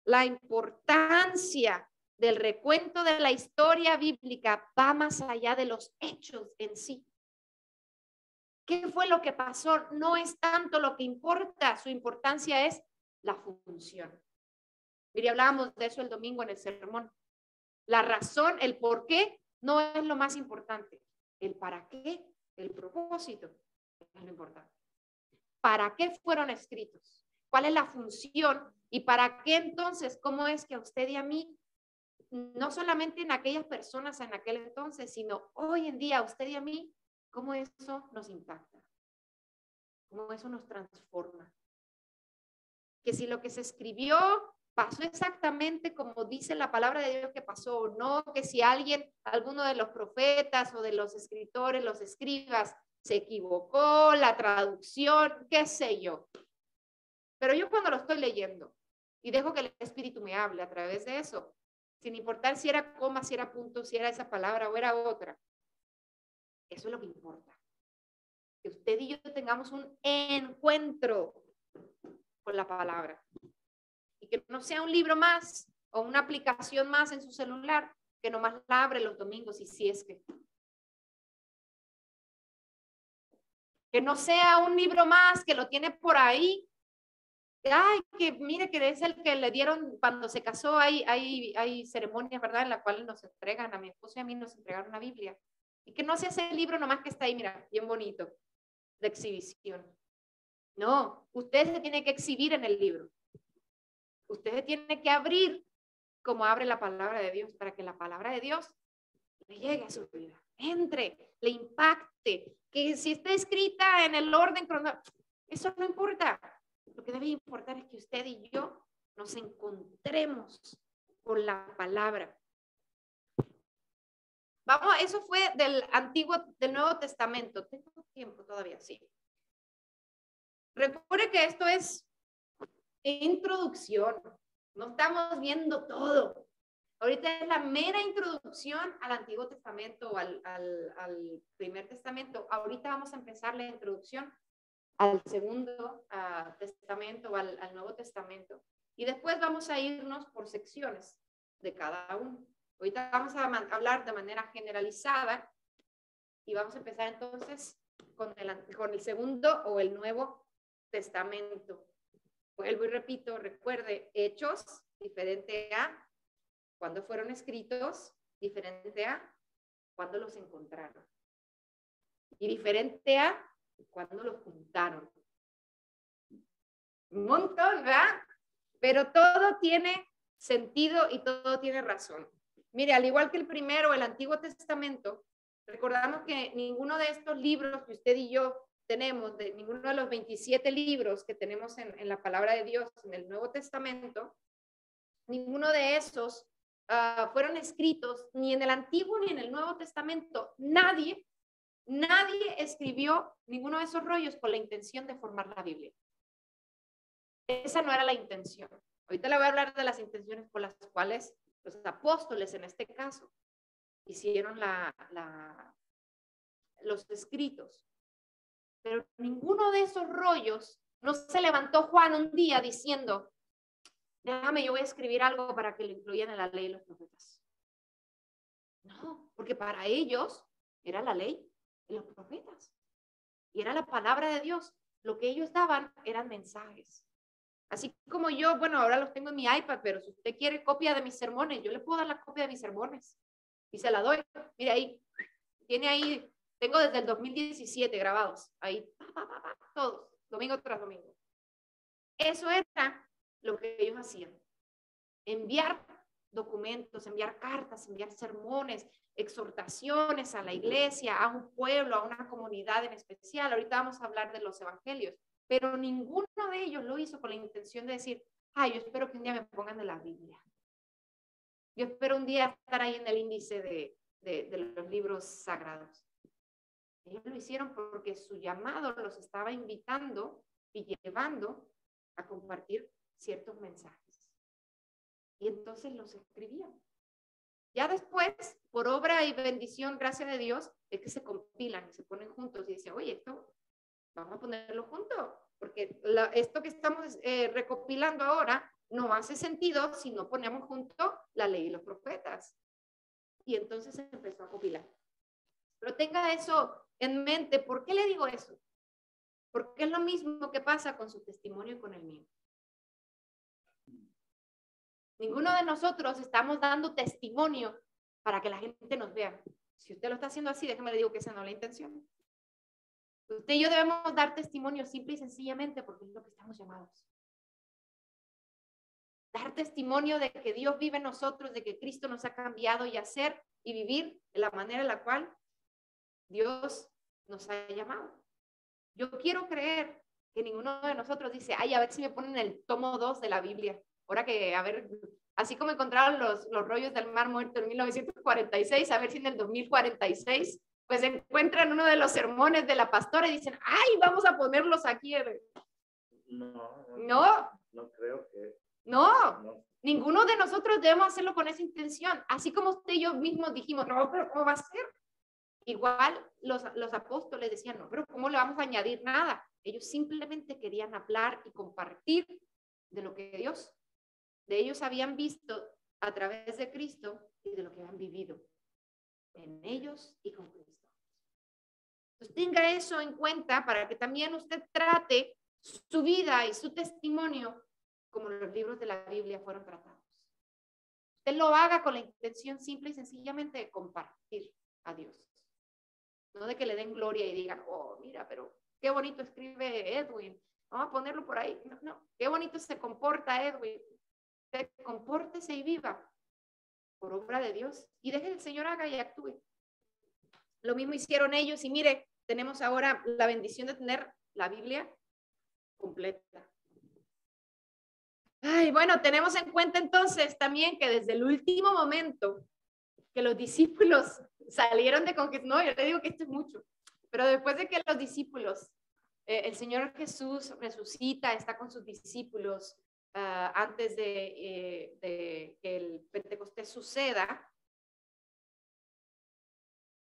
la importancia del recuento de la historia bíblica va más allá de los hechos en sí. ¿Qué fue lo que pasó? No es tanto lo que importa, su importancia es la función. Mire, hablábamos de eso el domingo en el sermón. La razón, el por qué, no es lo más importante. El para qué, el propósito, es lo importante. ¿Para qué fueron escritos? ¿Cuál es la función? ¿Y para qué entonces? ¿Cómo es que a usted y a mí, no solamente en aquellas personas en aquel entonces, sino hoy en día a usted y a mí, cómo eso nos impacta? ¿Cómo eso nos transforma? Que si lo que se escribió pasó exactamente como dice la palabra de Dios que pasó o no, que si alguno de los profetas o de los escritores, los escribas, se equivocó, la traducción, qué sé yo. Pero yo cuando lo estoy leyendo y dejo que el Espíritu me hable a través de eso, sin importar si era coma, si era punto, si era esa palabra o era otra. Eso es lo que importa. Que usted y yo tengamos un encuentro con la palabra. Y que no sea un libro más o una aplicación más en su celular que nomás la abre los domingos y si es que no sea un libro más que lo tiene por ahí. Ay, que mire que es el que le dieron cuando se casó, hay ceremonias, ¿verdad? En la cual nos entregan, a mi esposo y a mí nos entregaron una Biblia. Y que no sea ese libro nomás que está ahí, mira, bien bonito, de exhibición. No, usted se tiene que exhibir en el libro. Usted se tiene que abrir como abre la palabra de Dios, para que la palabra de Dios le llegue a su vida, entre, le impacte, que si está escrita en el orden cronológico, eso no importa. Lo que debe importar es que usted y yo nos encontremos con la palabra. Vamos, eso fue del Nuevo Testamento. Tengo tiempo todavía, sí. Recuerde que esto es introducción. No estamos viendo todo. Ahorita es la mera introducción al Antiguo Testamento o al Primer Testamento. Ahorita vamos a empezar la introducción al Segundo Testamento o al Nuevo Testamento. Y después vamos a irnos por secciones de cada uno. Ahorita vamos a hablar de manera generalizada y vamos a empezar entonces con el Segundo o el Nuevo Testamento. Vuelvo y repito, recuerde, Hechos, diferente a cuando fueron escritos, diferente a cuando los encontraron. Y diferente a cuando los juntaron. Un montón, ¿verdad? Pero todo tiene sentido y todo tiene razón. Mire, al igual que el primero, el Antiguo Testamento, recordamos que ninguno de estos libros que usted y yo tenemos, de ninguno de los 27 libros que tenemos en la palabra de Dios en el Nuevo Testamento, ninguno de esos fueron escritos ni en el Antiguo ni en el Nuevo Testamento. Nadie escribió ninguno de esos rollos con la intención de formar la Biblia. Esa no era la intención. Ahorita le voy a hablar de las intenciones por las cuales los apóstoles, en este caso, hicieron los escritos. Pero ninguno de esos rollos, no se levantó Juan un día diciendo, déjame, yo voy a escribir algo para que lo incluyan en la ley de los profetas. No, porque para ellos era la ley de los profetas. Y era la palabra de Dios. Lo que ellos daban eran mensajes. Así como yo, bueno, ahora los tengo en mi iPad, pero si usted quiere copia de mis sermones, yo le puedo dar la copia de mis sermones. Y se la doy. Mire ahí, tiene ahí, tengo desde el 2017 grabados. Ahí, todos, domingo tras domingo. Eso era lo que ellos hacían. Enviar documentos, enviar cartas, enviar sermones, exhortaciones a la iglesia, a un pueblo, a una comunidad en especial. Ahorita vamos a hablar de los evangelios, pero ninguno de ellos lo hizo con la intención de decir, yo espero que un día me pongan de la Biblia. Yo espero un día estar ahí en el índice de los libros sagrados. Ellos lo hicieron porque su llamado los estaba invitando y llevando a compartir ciertos mensajes. Y entonces los escribían. Ya después, por obra y bendición, gracias a Dios, es que se compilan y se ponen juntos y dicen, oye, esto vamos a ponerlo juntos, porque esto que estamos recopilando ahora no hace sentido si no ponemos junto la ley y los profetas. Y entonces se empezó a compilar. Pero tenga eso en mente. ¿Por qué le digo eso? Porque es lo mismo que pasa con su testimonio y con el mío. Ninguno de nosotros estamos dando testimonio para que la gente nos vea. Si usted lo está haciendo así, déjeme le digo que esa no es la intención. Usted y yo debemos dar testimonio simple y sencillamente porque es lo que estamos llamados. Dar testimonio de que Dios vive en nosotros, de que Cristo nos ha cambiado y hacer y vivir de la manera en la cual Dios nos ha llamado. Yo quiero creer que ninguno de nosotros dice, a ver si me ponen el tomo 2 de la Biblia. Ahora que, a ver, así como encontraron los rollos del Mar Muerto en 1946, a ver si en el 2046, pues encuentran uno de los sermones de la pastora y dicen, vamos a ponerlos aquí. No creo que No, ninguno de nosotros debemos hacerlo con esa intención. Así como usted y yo mismos dijimos, no, pero ¿cómo va a ser? Igual los apóstoles decían, no, pero ¿cómo le vamos a añadir nada? Ellos simplemente querían hablar y compartir de lo que de ellos habían visto a través de Cristo y de lo que han vivido en ellos y con Cristo. Entonces tenga eso en cuenta para que también usted trate su vida y su testimonio como los libros de la Biblia fueron tratados. Usted lo haga con la intención simple y sencillamente de compartir a Dios. No de que le den gloria y digan, oh, mira, pero qué bonito escribe Edwin. Vamos a ponerlo por ahí. No, qué bonito se comporta Edwin. Usted compórtese y viva por obra de Dios. Y deje que el Señor haga y actúe. Lo mismo hicieron ellos. Y mire, tenemos ahora la bendición de tener la Biblia completa. Ay, bueno, tenemos en cuenta entonces también que desde el último momento que los discípulos salieron de conquista, no, yo le digo que esto es mucho, pero después de que los discípulos, el Señor Jesús resucita, está con sus discípulos antes de que el Pentecostés suceda,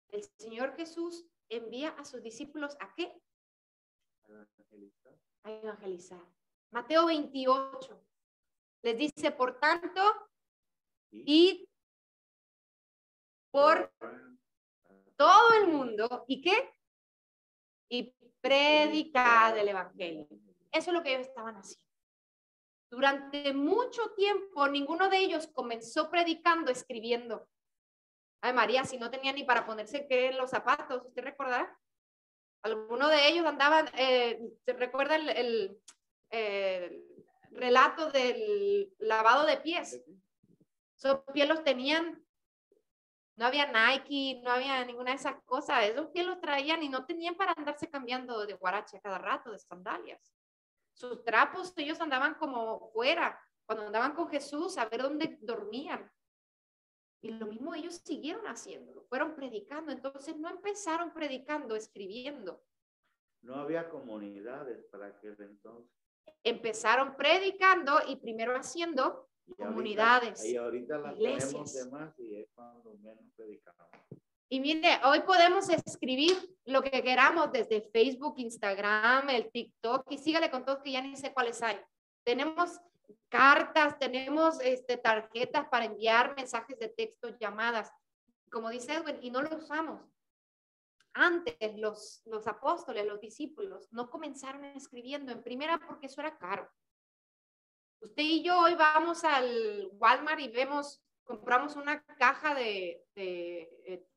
el Señor Jesús envía a sus discípulos ¿a qué? A evangelizar. Mateo 28 les dice, por tanto, id por todo el mundo, ¿y qué? Y predicad el evangelio. Eso es lo que ellos estaban haciendo. Durante mucho tiempo, ninguno de ellos comenzó predicando, escribiendo. Ay, María, si no tenía ni para ponerse ¿qué? Los zapatos, ¿usted recordará? Algunos de ellos andaban, ¿se recuerda el relato del lavado de pies? Esos pies los tenían. No había Nike, no había ninguna de esas cosas. Esos pies los traían y no tenían para andarse cambiando de guarache a cada rato, de sandalias. Sus trapos, ellos andaban como fuera. Cuando andaban con Jesús, a ver dónde dormían. Y lo mismo ellos siguieron haciéndolo. Fueron predicando. Entonces no empezaron predicando, escribiendo. No había comunidades para aquel entonces. Empezaron predicando y primero haciendo comunidades, y ahorita las iglesias. De más y es cuando menos predicamos. Y mire, hoy podemos escribir lo que queramos desde Facebook, Instagram, el TikTok, y sígale con todos que ya ni sé cuáles hay. Tenemos cartas, tenemos tarjetas para enviar mensajes de texto, llamadas, como dice Edwin, y no lo usamos. Antes los apóstoles, los discípulos, no comenzaron escribiendo en primera porque eso era caro. Usted y yo hoy vamos al Walmart y compramos una caja de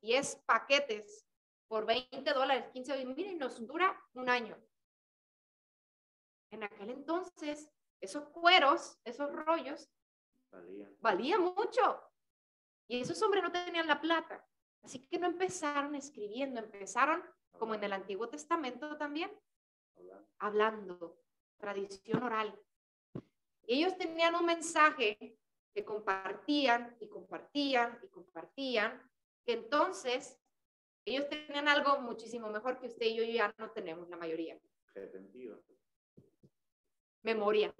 10 paquetes por $20, 15, y miren, nos dura un año. En aquel entonces, esos cueros, esos rollos, valían mucho. Y esos hombres no tenían la plata. Así que no empezaron escribiendo, empezaron, como en el Antiguo Testamento también, hablando, tradición oral. Ellos tenían un mensaje que compartían y compartían y compartían, que entonces ellos tenían algo muchísimo mejor que usted y yo ya no tenemos, la mayoría. Memoria.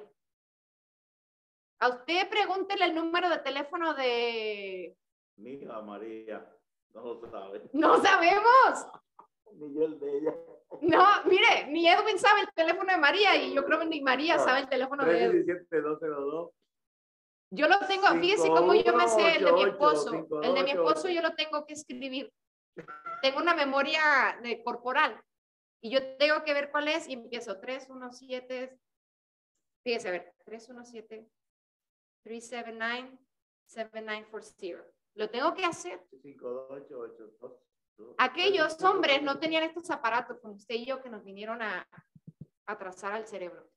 A usted pregúntele el número de teléfono de... Mi hija María, no lo sabe. ¡No sabemos! Ni el de ella. No, mire, ni Edwin sabe el teléfono de María y yo creo que ni María sabe el teléfono de Edwin. 317-202. Yo lo tengo, fíjese cómo yo me sé el de mi esposo. El de mi esposo yo lo tengo que escribir. Tengo una memoria corporal y yo tengo que ver cuál es y empiezo 317, fíjese, a ver, 317-379-7940. Lo tengo que hacer. 52882. Aquellos hombres no tenían estos aparatos como usted y yo que nos vinieron a trazar al cerebro.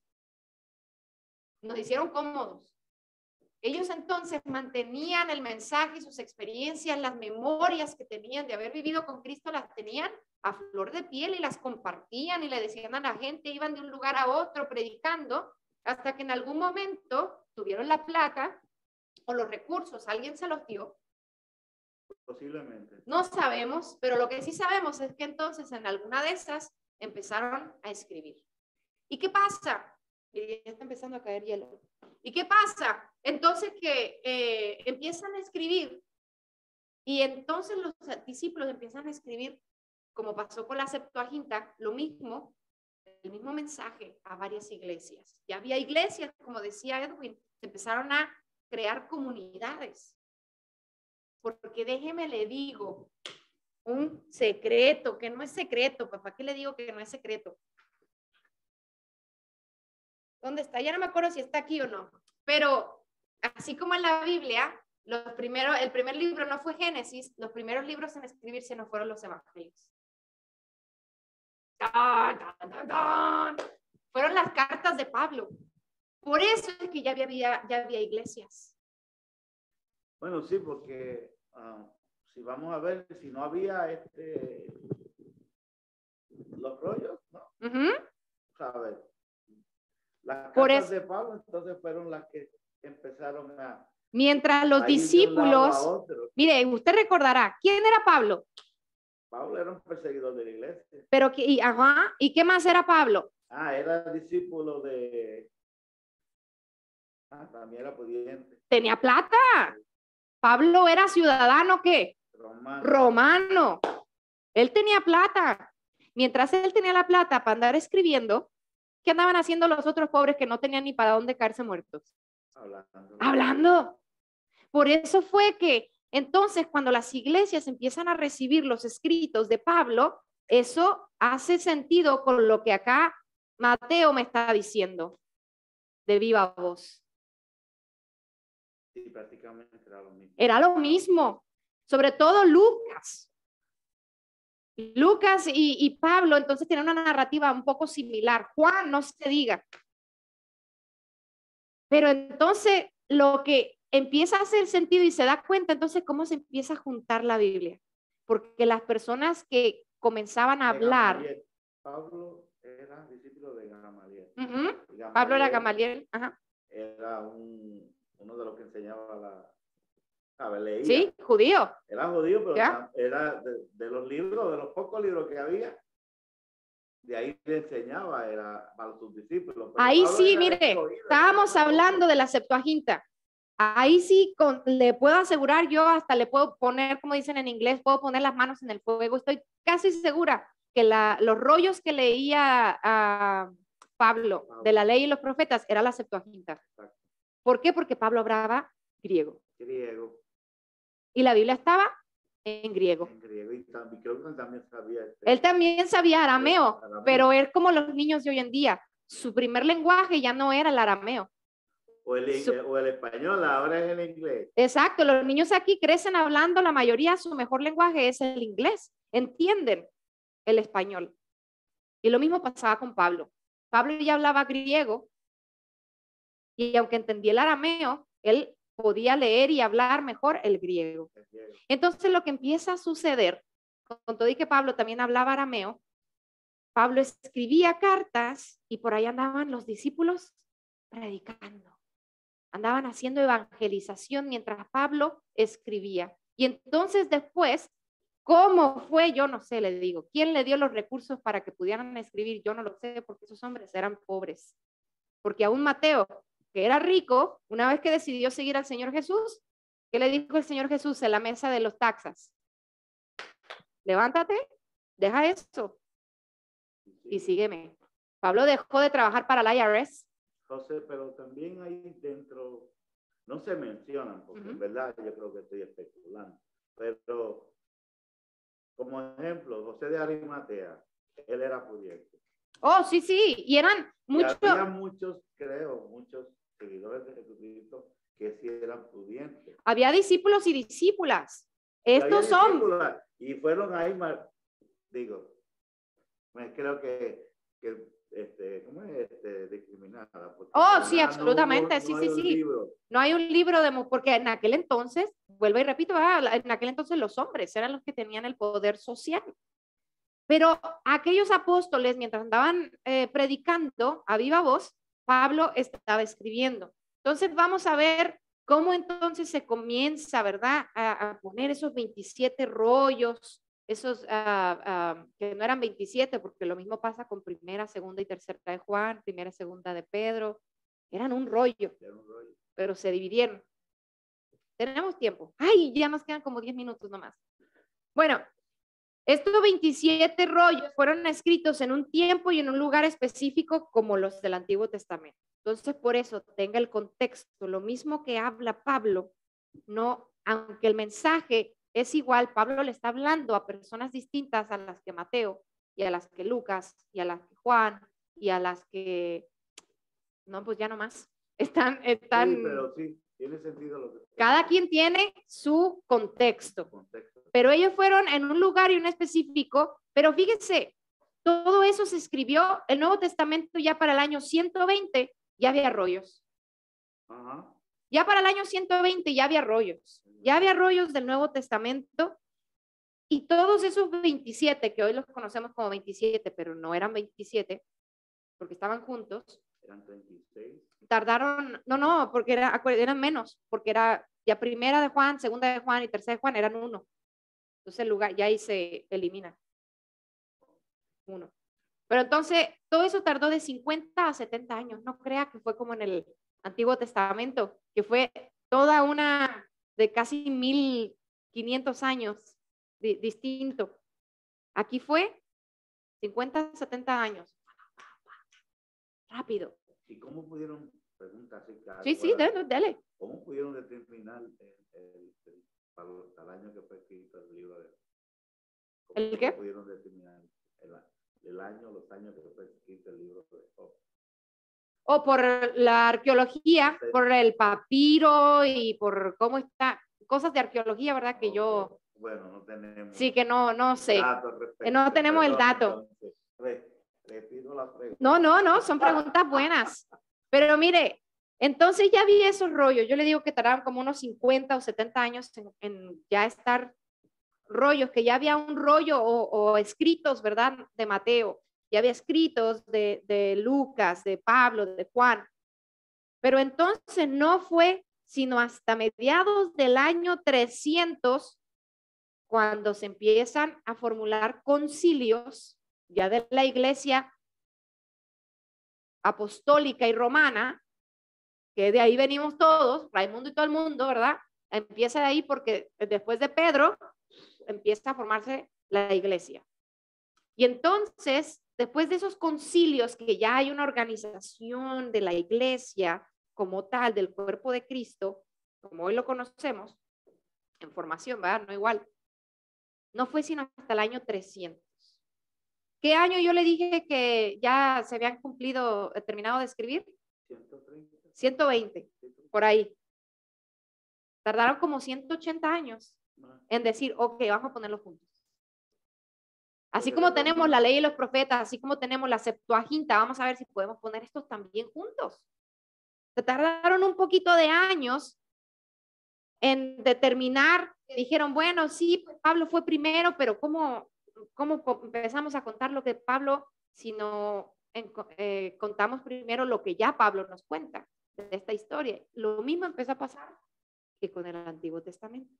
Nos hicieron cómodos. Ellos entonces mantenían el mensaje y sus experiencias, las memorias que tenían de haber vivido con Cristo, las tenían a flor de piel y las compartían y le decían a la gente, iban de un lugar a otro predicando, hasta que en algún momento tuvieron la plata o los recursos, alguien se los dio. Posiblemente. No sabemos, pero lo que sí sabemos es que entonces en alguna de esas empezaron a escribir. ¿Y qué pasa? Y ya está empezando a caer hielo. ¿Y qué pasa? Entonces que empiezan a escribir y entonces los discípulos empiezan a escribir, como pasó con la Septuaginta, lo mismo, el mismo mensaje a varias iglesias. Ya había iglesias, como decía Edwin, se empezaron a crear comunidades. Porque déjeme le digo un secreto, que no es secreto, papá, ¿qué le digo que no es secreto? ¿Dónde está? Ya no me acuerdo si está aquí o no, pero así como en la Biblia, el primer libro no fue Génesis, los primeros libros en escribirse no fueron los evangelios. Fueron las cartas de Pablo. Por eso es que ya había iglesias. Bueno, sí, porque si vamos a ver, si no había los rollos, ¿no? ¿Sabes? Las cartas de Pablo entonces fueron las que empezaron a... Mientras los discípulos... Mire, usted recordará, ¿quién era Pablo? Pablo era un perseguidor de la iglesia. Pero, ¿y qué más era Pablo? Era discípulo de... también era pudiente. Tenía plata. Pablo era ciudadano, ¿qué? Romano. Él tenía plata. Mientras él tenía la plata para andar escribiendo, ¿qué andaban haciendo los otros pobres que no tenían ni para dónde caerse muertos? Hablando. Por eso fue que entonces cuando las iglesias empiezan a recibir los escritos de Pablo, eso hace sentido con lo que acá Mateo me está diciendo de viva voz. Sí, prácticamente era lo mismo. Era lo mismo, sobre todo Lucas. Lucas y Pablo entonces tienen una narrativa un poco similar. Juan no se diga. Pero entonces lo que empieza a hacer sentido y se da cuenta entonces cómo se empieza a juntar la Biblia. Porque las personas que comenzaban a hablar. Pablo era discípulo de Gamaliel. Pablo era Gamaliel. Era uno de los que enseñaba leía. Sí, judío. Era judío, pero era de los libros, de los pocos libros que había. De ahí le enseñaba, era para sus discípulos. Ahí sí, mire, estábamos hablando de la Septuaginta. Ahí sí, le puedo asegurar, yo hasta le puedo poner, como dicen en inglés, puedo poner las manos en el fuego. Estoy casi segura que los rollos que leía a Pablo de la ley y los profetas era la Septuaginta. ¿Por qué? Porque Pablo hablaba griego. Y la Biblia estaba en griego. Y creo que también sabía. Él también sabía arameo, pero es como los niños de hoy en día. Su primer lenguaje ya no era el arameo. O el español, ahora es el inglés. Exacto, los niños aquí crecen hablando, la mayoría su mejor lenguaje es el inglés. Entienden el español. Y lo mismo pasaba con Pablo. Pablo ya hablaba griego y aunque entendía el arameo, él podía leer y hablar mejor el griego. Entonces lo que empieza a suceder, con todo y que Pablo también hablaba arameo, Pablo escribía cartas y por ahí andaban los discípulos predicando. Andaban haciendo evangelización mientras Pablo escribía. Y entonces después, ¿cómo fue? Yo no sé, le digo. ¿Quién le dio los recursos para que pudieran escribir? Yo no lo sé porque esos hombres eran pobres. Porque aún Mateo, que era rico, una vez que decidió seguir al Señor Jesús, ¿qué le dijo el Señor Jesús en la mesa de los taxas? Levántate, deja eso y sígueme. Pablo dejó de trabajar para la IRS. José, pero también ahí dentro, no se mencionan, porque en verdad yo creo que estoy especulando, pero como ejemplo, José de Arimatea, él era pudiente. Oh, sí, sí, y eran muchos. Y había muchos seguidores de Jesucristo que sí eran pudientes. Había discípulos y discípulas. Estos son. Y fueron ahí, creo que ¿cómo es? Discriminada. Oh, sí, absolutamente, sí. No hay un libro porque en aquel entonces, vuelvo y repito, en aquel entonces los hombres eran los que tenían el poder social. Pero aquellos apóstoles, mientras andaban predicando a viva voz, Pablo estaba escribiendo. Entonces vamos a ver cómo entonces se comienza, ¿verdad? A poner esos 27 rollos, esos que no eran 27, porque lo mismo pasa con primera, segunda y tercera de Juan, primera, segunda de Pedro, Eran un rollo, pero se dividieron. Tenemos tiempo. Ay, ya nos quedan como 10 minutos nomás. Bueno, estos 27 rollos fueron escritos en un tiempo y en un lugar específico como los del Antiguo Testamento. Entonces, por eso, tenga el contexto. Lo mismo que habla Pablo, no, aunque el mensaje es igual, Pablo le está hablando a personas distintas a las que Mateo y a las que Lucas y a las que Juan y a las que, no, pues ya no más. Están. Sí, pero sí, tiene sentido lo que... Cada quien tiene su contexto. Pero ellos fueron en un lugar y un específico, pero fíjense, todo eso se escribió, el Nuevo Testamento ya para el año 120 ya había rollos. Ajá. Ya para el año 120 ya había rollos del Nuevo Testamento y todos esos 27, que hoy los conocemos como 27, pero no eran 27, porque estaban juntos. Eran 36. Tardaron, no, porque eran menos, porque era ya primera de Juan, segunda de Juan y tercera de Juan, eran uno. Entonces el lugar ya ahí se elimina uno. Pero entonces todo eso tardó de 50 a 70 años. No crea que fue como en el Antiguo Testamento, que fue toda una de casi 1500 años distinto. Aquí fue 50 a 70 años. Rápido. ¿Y cómo pudieron, pregunta así, claro, Sí, dale. ¿Cómo pudieron determinar al año que fue escrito el libro de... ¿El qué? Pudieron determinar el año, los años que fue escrito el libro de Job? O por la arqueología, sí, por el papiro y por cómo está, cosas de arqueología, ¿verdad? Que yo... Bueno, no tenemos... Sí, que no sé. No tenemos el dato. Entonces, repito la pregunta. No, son preguntas buenas. Pero mire, entonces ya vi esos rollos. Yo le digo que tardaron como unos 50 o 70 años en ya estar rollos, que ya había un rollo o escritos, ¿verdad? De Mateo. Ya había escritos de Lucas, de Pablo, de Juan. Pero entonces no fue sino hasta mediados del año 300 cuando se empiezan a formular concilios ya de la iglesia apostólica y romana, que de ahí venimos todos, Raimundo y todo el mundo, ¿verdad? Empieza de ahí porque después de Pedro empieza a formarse la iglesia. Y entonces, después de esos concilios, que ya hay una organización de la iglesia como tal, del cuerpo de Cristo, como hoy lo conocemos, en formación, ¿verdad? No igual. No fue sino hasta el año 300. ¿Qué año yo le dije que ya se habían cumplido, terminado de escribir? 120, por ahí. Tardaron como 180 años en decir, ok, vamos a ponerlos juntos. Así como tenemos la ley y los profetas, así como tenemos la Septuaginta, vamos a ver si podemos poner estos también juntos. Se tardaron un poquito de años en determinar, dijeron, bueno, sí, pues Pablo fue primero, pero ¿cómo empezamos a contar lo que Pablo, si no contamos primero lo que ya Pablo nos cuenta de esta historia? Lo mismo empezó a pasar que con el Antiguo Testamento.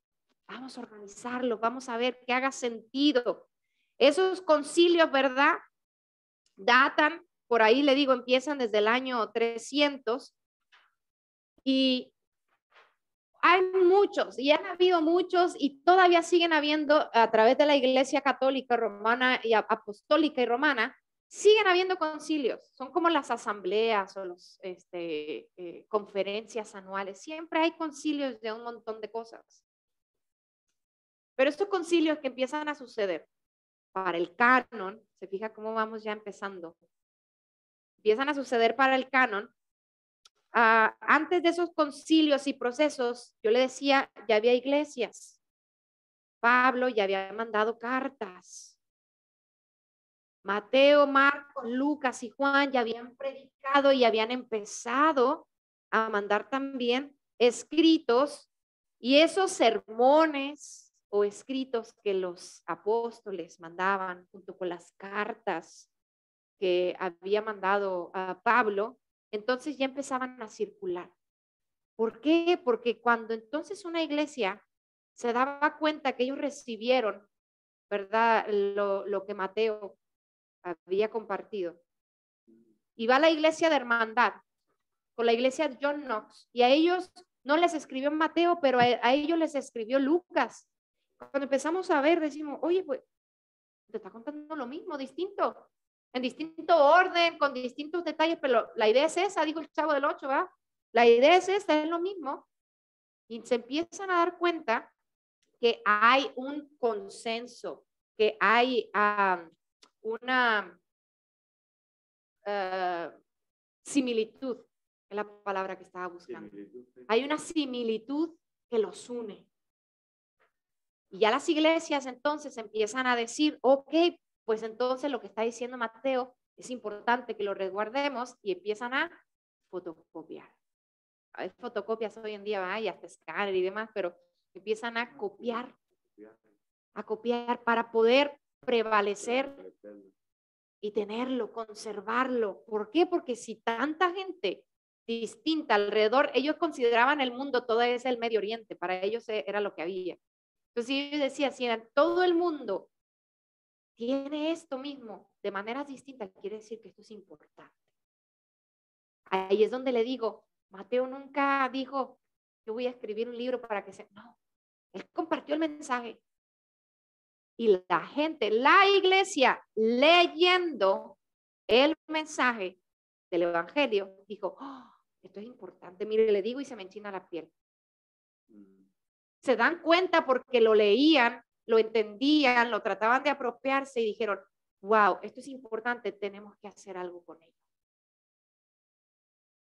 Vamos a organizarlo, vamos a ver que haga sentido. Esos concilios, ¿verdad? Datan, por ahí le digo, empiezan desde el año 300 y hay muchos, y han habido muchos, y todavía siguen habiendo a través de la Iglesia Católica Romana y Apostólica y Romana, siguen habiendo concilios. Son como las asambleas o los conferencias anuales. Siempre hay concilios de un montón de cosas. Pero estos concilios que empiezan a suceder para el canon, se fija cómo vamos ya empezando, empiezan a suceder para el canon. Antes de esos concilios y procesos, yo le decía, ya había iglesias. Pablo ya había mandado cartas. Mateo, Marcos, Lucas y Juan ya habían predicado y habían empezado a mandar también escritos, y esos sermones o escritos que los apóstoles mandaban junto con las cartas que había mandado a Pablo, entonces ya empezaban a circular. ¿Por qué? Porque cuando entonces una iglesia se daba cuenta que ellos recibieron, ¿verdad? Lo que Mateo había compartido, y va a la iglesia de hermandad con la iglesia de John Knox, y a ellos no les escribió Mateo, pero a ellos les escribió Lucas. Cuando empezamos a ver, decimos, oye, pues, te está contando lo mismo, distinto, en distinto orden, con distintos detalles, pero la idea es esa, dijo el Chavo del 8, ¿va? La idea es esta, es lo mismo. Y se empiezan a dar cuenta que hay un consenso, que hay una similitud, es la palabra que estaba buscando. Hay una similitud que los une. Y ya las iglesias entonces empiezan a decir, ok, pues entonces lo que está diciendo Mateo es importante que lo resguardemos, y empiezan a fotocopiar. Hay fotocopias hoy en día, hay hasta escáner y demás, pero empiezan a copiar para poder prevalecer y tenerlo, conservarlo. ¿Por qué? Porque si tanta gente distinta alrededor, ellos consideraban el mundo, todo es el Medio Oriente, para ellos era lo que había. Entonces ellos decían, si en todo el mundo tiene esto mismo de maneras distintas, quiere decir que esto es importante. Ahí es donde le digo, Mateo nunca dijo, yo voy a escribir un libro para que se... No, él compartió el mensaje. Y la gente, la iglesia, leyendo el mensaje del evangelio, dijo, oh, esto es importante. Mire, le digo y se me enchina la piel. Se dan cuenta porque lo leían, lo entendían, lo trataban de apropiarse y dijeron, wow, esto es importante, tenemos que hacer algo con ello.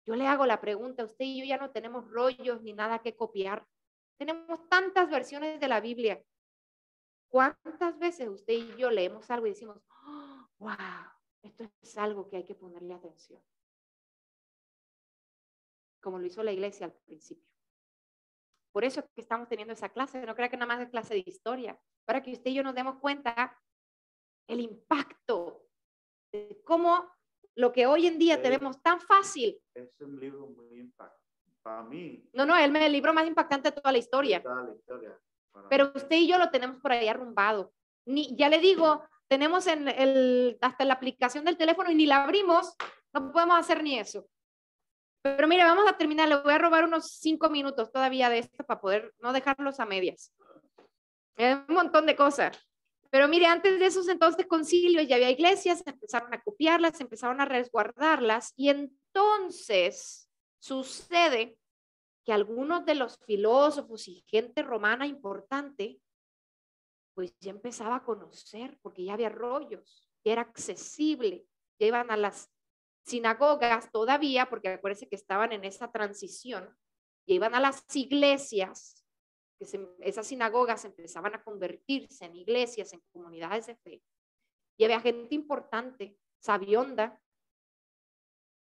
Yo le hago la pregunta, usted y yo ya no tenemos rollos ni nada que copiar. Tenemos tantas versiones de la Biblia. ¿Cuántas veces usted y yo leemos algo y decimos, oh, wow, esto es algo que hay que ponerle atención? Como lo hizo la iglesia al principio. Por eso es que estamos teniendo esa clase. No crea que nada más es clase de historia. Para que usted y yo nos demos cuenta el impacto de cómo lo que hoy en día tenemos tan fácil. Es un libro muy impactante. Para mí. No, el libro más impactante de toda la historia. Pero usted y yo lo tenemos por ahí arrumbado. Ya le digo, tenemos hasta la aplicación del teléfono y ni la abrimos. No podemos hacer ni eso. Pero mire, vamos a terminar. Le voy a robar unos 5 minutos todavía de esto para poder no dejarlos a medias. Un montón de cosas. Pero mire, antes de esos entonces concilios ya había iglesias, empezaron a copiarlas, empezaron a resguardarlas, y entonces sucede que algunos de los filósofos y gente romana importante, pues ya empezaba a conocer, porque ya había rollos, ya era accesible, ya iban a las sinagogas todavía, porque acuérdense que estaban en esa transición, ya iban a las iglesias, esas sinagogas empezaban a convertirse en iglesias, en comunidades de fe, y había gente importante, sabionda,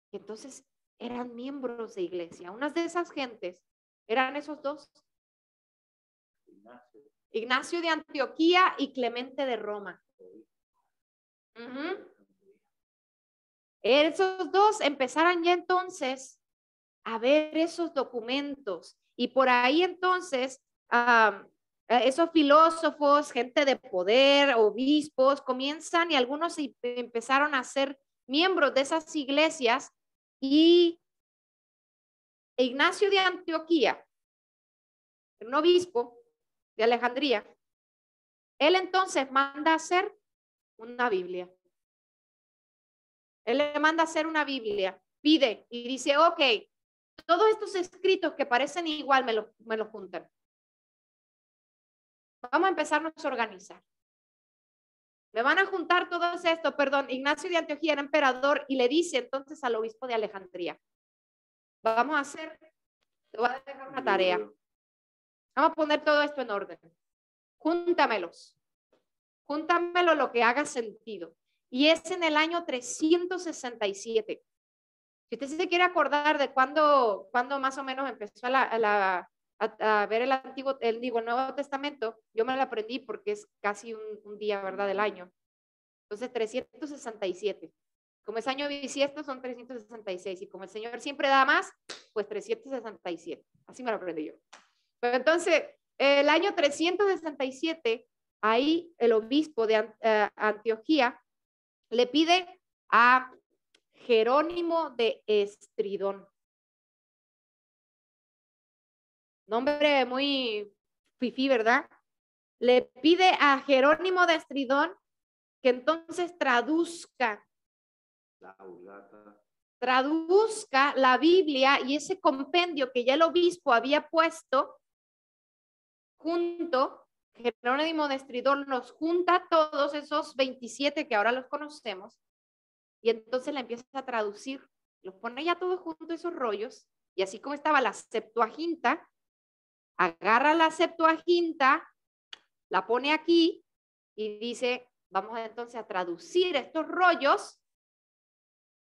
que entonces eran miembros de iglesia. Unas de esas gentes eran esos dos, Ignacio de Antioquía y Clemente de Roma. Esos dos empezaron ya entonces a ver esos documentos, y por ahí entonces esos filósofos, gente de poder, obispos, comienzan, y algunos empezaron a ser miembros de esas iglesias, y Ignacio de Antioquía, un obispo de Alejandría, él entonces manda a hacer una Biblia. Él le manda a hacer una Biblia, pide y dice, ok, todos estos escritos que parecen igual me lo juntan. Vamos a empezarnos a organizar. Me van a juntar todos estos, perdón, Ignacio de Antioquía era emperador, y le dice entonces al obispo de Alejandría, vamos a hacer, te voy a dejar una tarea. Vamos a poner todo esto en orden. Júntamelos. Júntamelo lo que haga sentido. Y es en el año 367. Si usted se quiere acordar de cuándo más o menos empezó a ver el Nuevo Testamento, yo me lo aprendí porque es casi un día, ¿verdad?, del año. Entonces, 367. Como es año bisiesto, son 366. Y como el Señor siempre da más, pues 367. Así me lo aprendí yo. Pero entonces, el año 367, ahí el obispo de Antioquía le pide a Jerónimo de Estridón. Nombre muy fifí, ¿verdad? Le pide a Jerónimo de Estridón que entonces traduzca la Biblia y ese compendio que ya el obispo había puesto junto. Jerónimo de Estridón los junta todos esos 27 que ahora los conocemos y entonces la empieza a traducir, los pone ya todos juntos esos rollos y así como estaba la Septuaginta, agarra la Septuaginta, la pone aquí y dice, vamos entonces a traducir estos rollos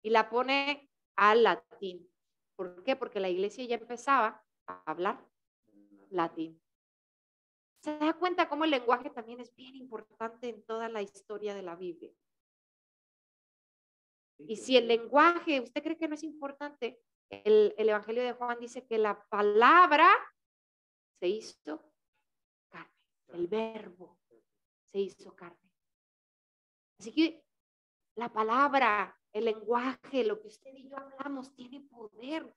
y la pone al latín. ¿Por qué? Porque la iglesia ya empezaba a hablar latín. ¿Se da cuenta cómo el lenguaje también es bien importante en toda la historia de la Biblia? Y si el lenguaje, ¿usted cree que no es importante? El Evangelio de Juan dice que la palabra se hizo carne. El verbo se hizo carne. Así que la palabra, el lenguaje, lo que usted y yo hablamos, tiene poder.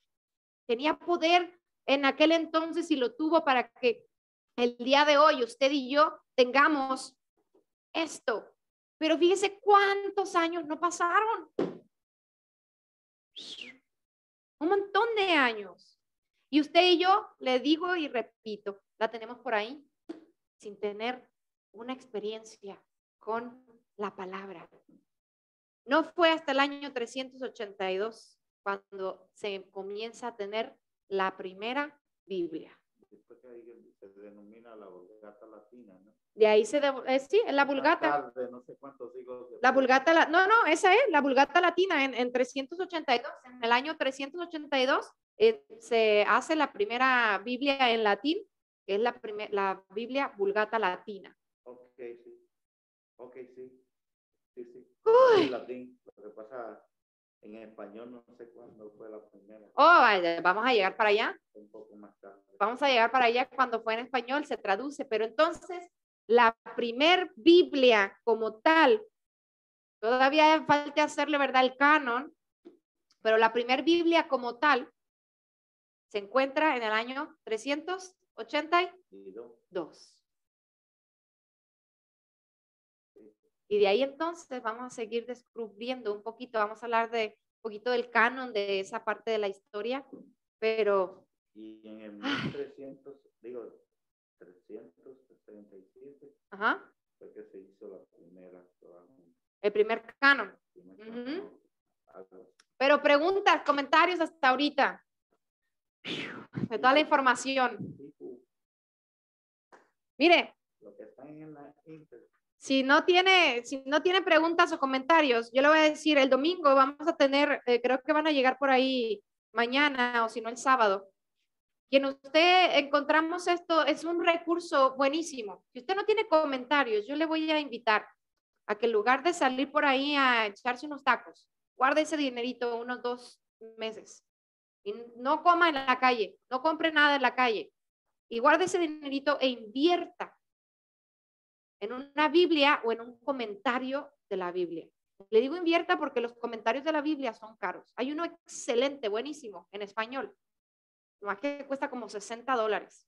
Tenía poder en aquel entonces y lo tuvo para que el día de hoy usted y yo tengamos esto. Pero fíjese cuántos años no pasaron. Un montón de años. Y usted y yo, le digo y repito, la tenemos por ahí sin tener una experiencia con la palabra. No fue hasta el año 382 cuando se comienza a tener la primera Biblia. Se denomina la Vulgata Latina, ¿no? De ahí sí, la Vulgata. No sé cuántos siglos. La Vulgata, no, esa es la Vulgata Latina en 382. En el año 382 se hace la primera Biblia en latín, que es la Biblia Vulgata Latina. Ok, sí. Ok, sí. Sí. Uy. Latín. Lo que pasa en español no sé cuándo fue la primera. Oh, vamos a llegar para allá. Un poco más tarde. Vamos a llegar para allá cuando fue en español, se traduce. Pero entonces, la primer Biblia como tal, todavía falta hacerle, ¿verdad?, el canon, pero la primer Biblia como tal se encuentra en el año 382. Y de ahí entonces vamos a seguir descubriendo un poquito, vamos a hablar de un poquito del canon, de esa parte de la historia, pero... Y en el 337, ajá, fue que se hizo la primera. El primer canon. Pero preguntas, comentarios hasta ahorita. De toda la información. Mire. Lo que está en la si no tiene preguntas o comentarios, yo le voy a decir, el domingo vamos a tener, creo que van a llegar por ahí mañana o si no el sábado. Quien usted encontramos esto, es un recurso buenísimo. Si usted no tiene comentarios, yo le voy a invitar a que en lugar de salir por ahí a echarse unos tacos, guarde ese dinerito unos 2 meses y no coma en la calle, no compre nada en la calle y guarde ese dinerito e invierta en una Biblia o en un comentario de la Biblia. Le digo invierta porque los comentarios de la Biblia son caros. Hay uno excelente, buenísimo, en español, más que cuesta como $60.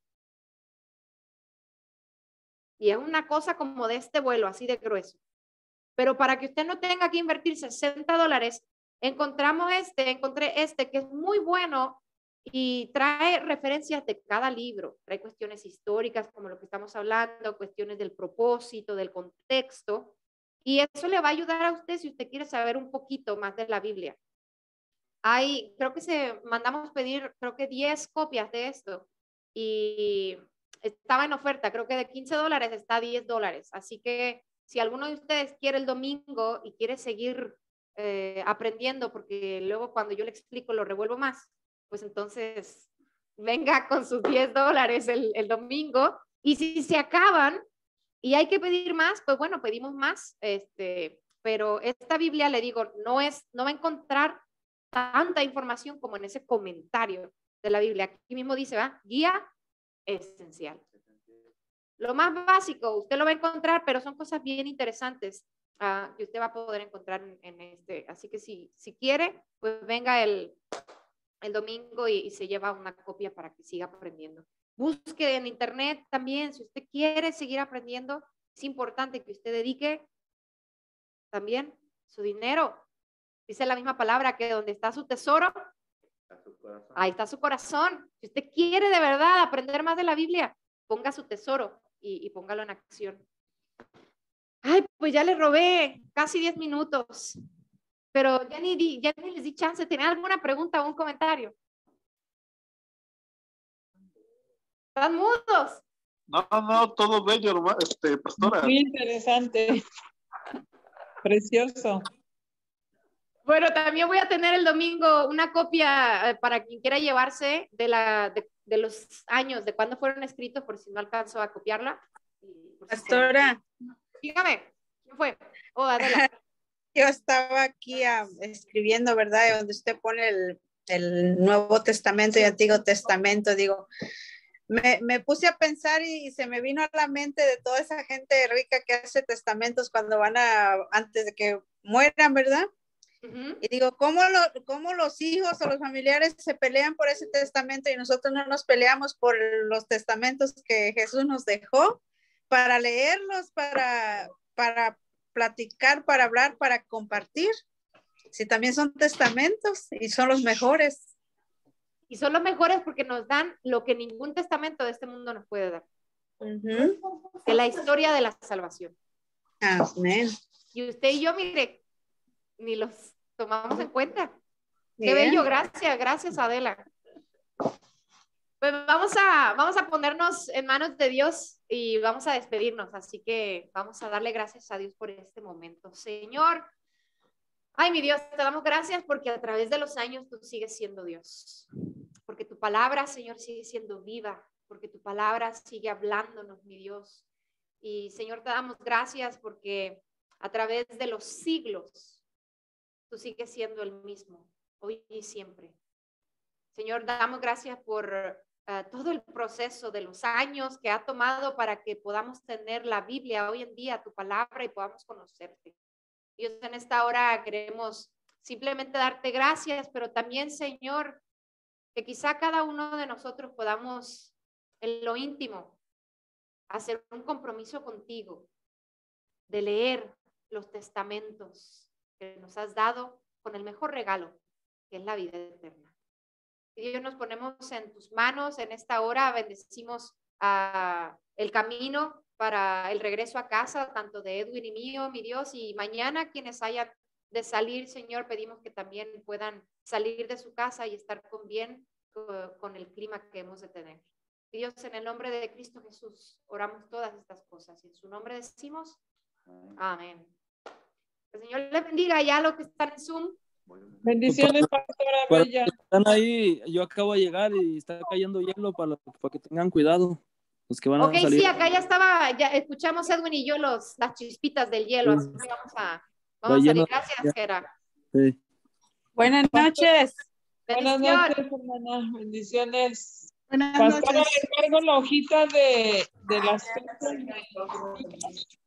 Y es una cosa como de este vuelo, así de grueso. Pero para que usted no tenga que invertir $60, encontré este que es muy bueno y trae referencias de cada libro, trae cuestiones históricas como lo que estamos hablando, cuestiones del propósito, del contexto, y eso le va a ayudar a usted si usted quiere saber un poquito más de la Biblia. Creo que mandamos pedir, creo que 10 copias de esto, y estaba en oferta, creo que de $15 está a $10, así que si alguno de ustedes quiere el domingo y quiere seguir aprendiendo, porque luego cuando yo le explico lo revuelvo más, pues entonces venga con sus $10 el domingo. Y si se acaban y hay que pedir más, pues bueno, pedimos más. Pero esta Biblia, le digo, no va a encontrar tanta información como en ese comentario de la Biblia. Aquí mismo dice, ¿va? Guía esencial. Lo más básico, usted lo va a encontrar, pero son cosas bien interesantes que usted va a poder encontrar en este. Así que si quiere, pues venga el domingo y se lleva una copia para que siga aprendiendo. Busque en internet también. Si usted quiere seguir aprendiendo, es importante que usted dedique también su dinero. Dice la misma palabra que donde está su tesoro, ahí está su corazón. Si usted quiere de verdad aprender más de la Biblia, ponga su tesoro y póngalo en acción. Ay, pues ya le robé casi 10 minutos, pero ya ni les di chance. ¿Tienen alguna pregunta o un comentario? ¿Están mudos? No, todo bello, pastora. Muy interesante. Precioso. Bueno, también voy a tener el domingo una copia para quien quiera llevarse de los años, de cuándo fueron escritos, por si no alcanzo a copiarla. Pastora. Dígame, ¿quién fue? Oh, Adela. Yo estaba aquí escribiendo, ¿verdad? Donde usted pone el Nuevo Testamento y Antiguo Testamento, digo, me puse a pensar y se me vino a la mente de toda esa gente rica que hace testamentos cuando antes de que mueran, ¿verdad? Uh-huh. Y digo, ¿cómo los hijos o los familiares se pelean por ese testamento y nosotros no nos peleamos por los testamentos que Jesús nos dejó para leerlos, para platicar, para hablar, para compartir? Si también son testamentos y son los mejores. Y son los mejores porque nos dan lo que ningún testamento de este mundo nos puede dar. Uh-huh. Que la historia de la salvación. Amén. Y usted y yo, mire, ni los tomamos en cuenta. Qué bello, gracias Adela. Pues vamos a ponernos en manos de Dios y vamos a despedirnos, así que vamos a darle gracias a Dios por este momento. Señor, ay mi Dios, te damos gracias porque a través de los años tú sigues siendo Dios, porque tu palabra, Señor, sigue siendo viva, porque tu palabra sigue hablándonos, mi Dios. Y Señor, te damos gracias porque a través de los siglos tú sigues siendo el mismo, hoy y siempre. Señor, damos gracias por todo el proceso de los años que ha tomado para que podamos tener la Biblia hoy en día, tu palabra, y podamos conocerte. Dios, en esta hora queremos simplemente darte gracias, pero también, Señor, que quizá cada uno de nosotros podamos en lo íntimo hacer un compromiso contigo de leer los testamentos que nos has dado con el mejor regalo, que es la vida eterna. Y Dios, nos ponemos en tus manos en esta hora, bendecimos el camino para el regreso a casa, tanto de Edwin y mío, mi Dios, y mañana quienes hayan de salir, Señor, pedimos que también puedan salir de su casa y estar con el clima que hemos de tener. Y Dios, en el nombre de Cristo Jesús, oramos todas estas cosas y en su nombre decimos, amén. El Señor les bendiga ya los que están en Zoom. Bendiciones, pastora Bella. Están ahí, yo acabo de llegar y está cayendo hielo para que tengan cuidado los que van a salir. Sí, acá ya escuchamos Edwin y yo las chispitas del hielo, así que vamos a salir. Gracias, Gera. Sí. Buenas noches. Buenas noches, hermana. Bendiciones. Buenas pastora, noches. le cargo la hojita de las fechas.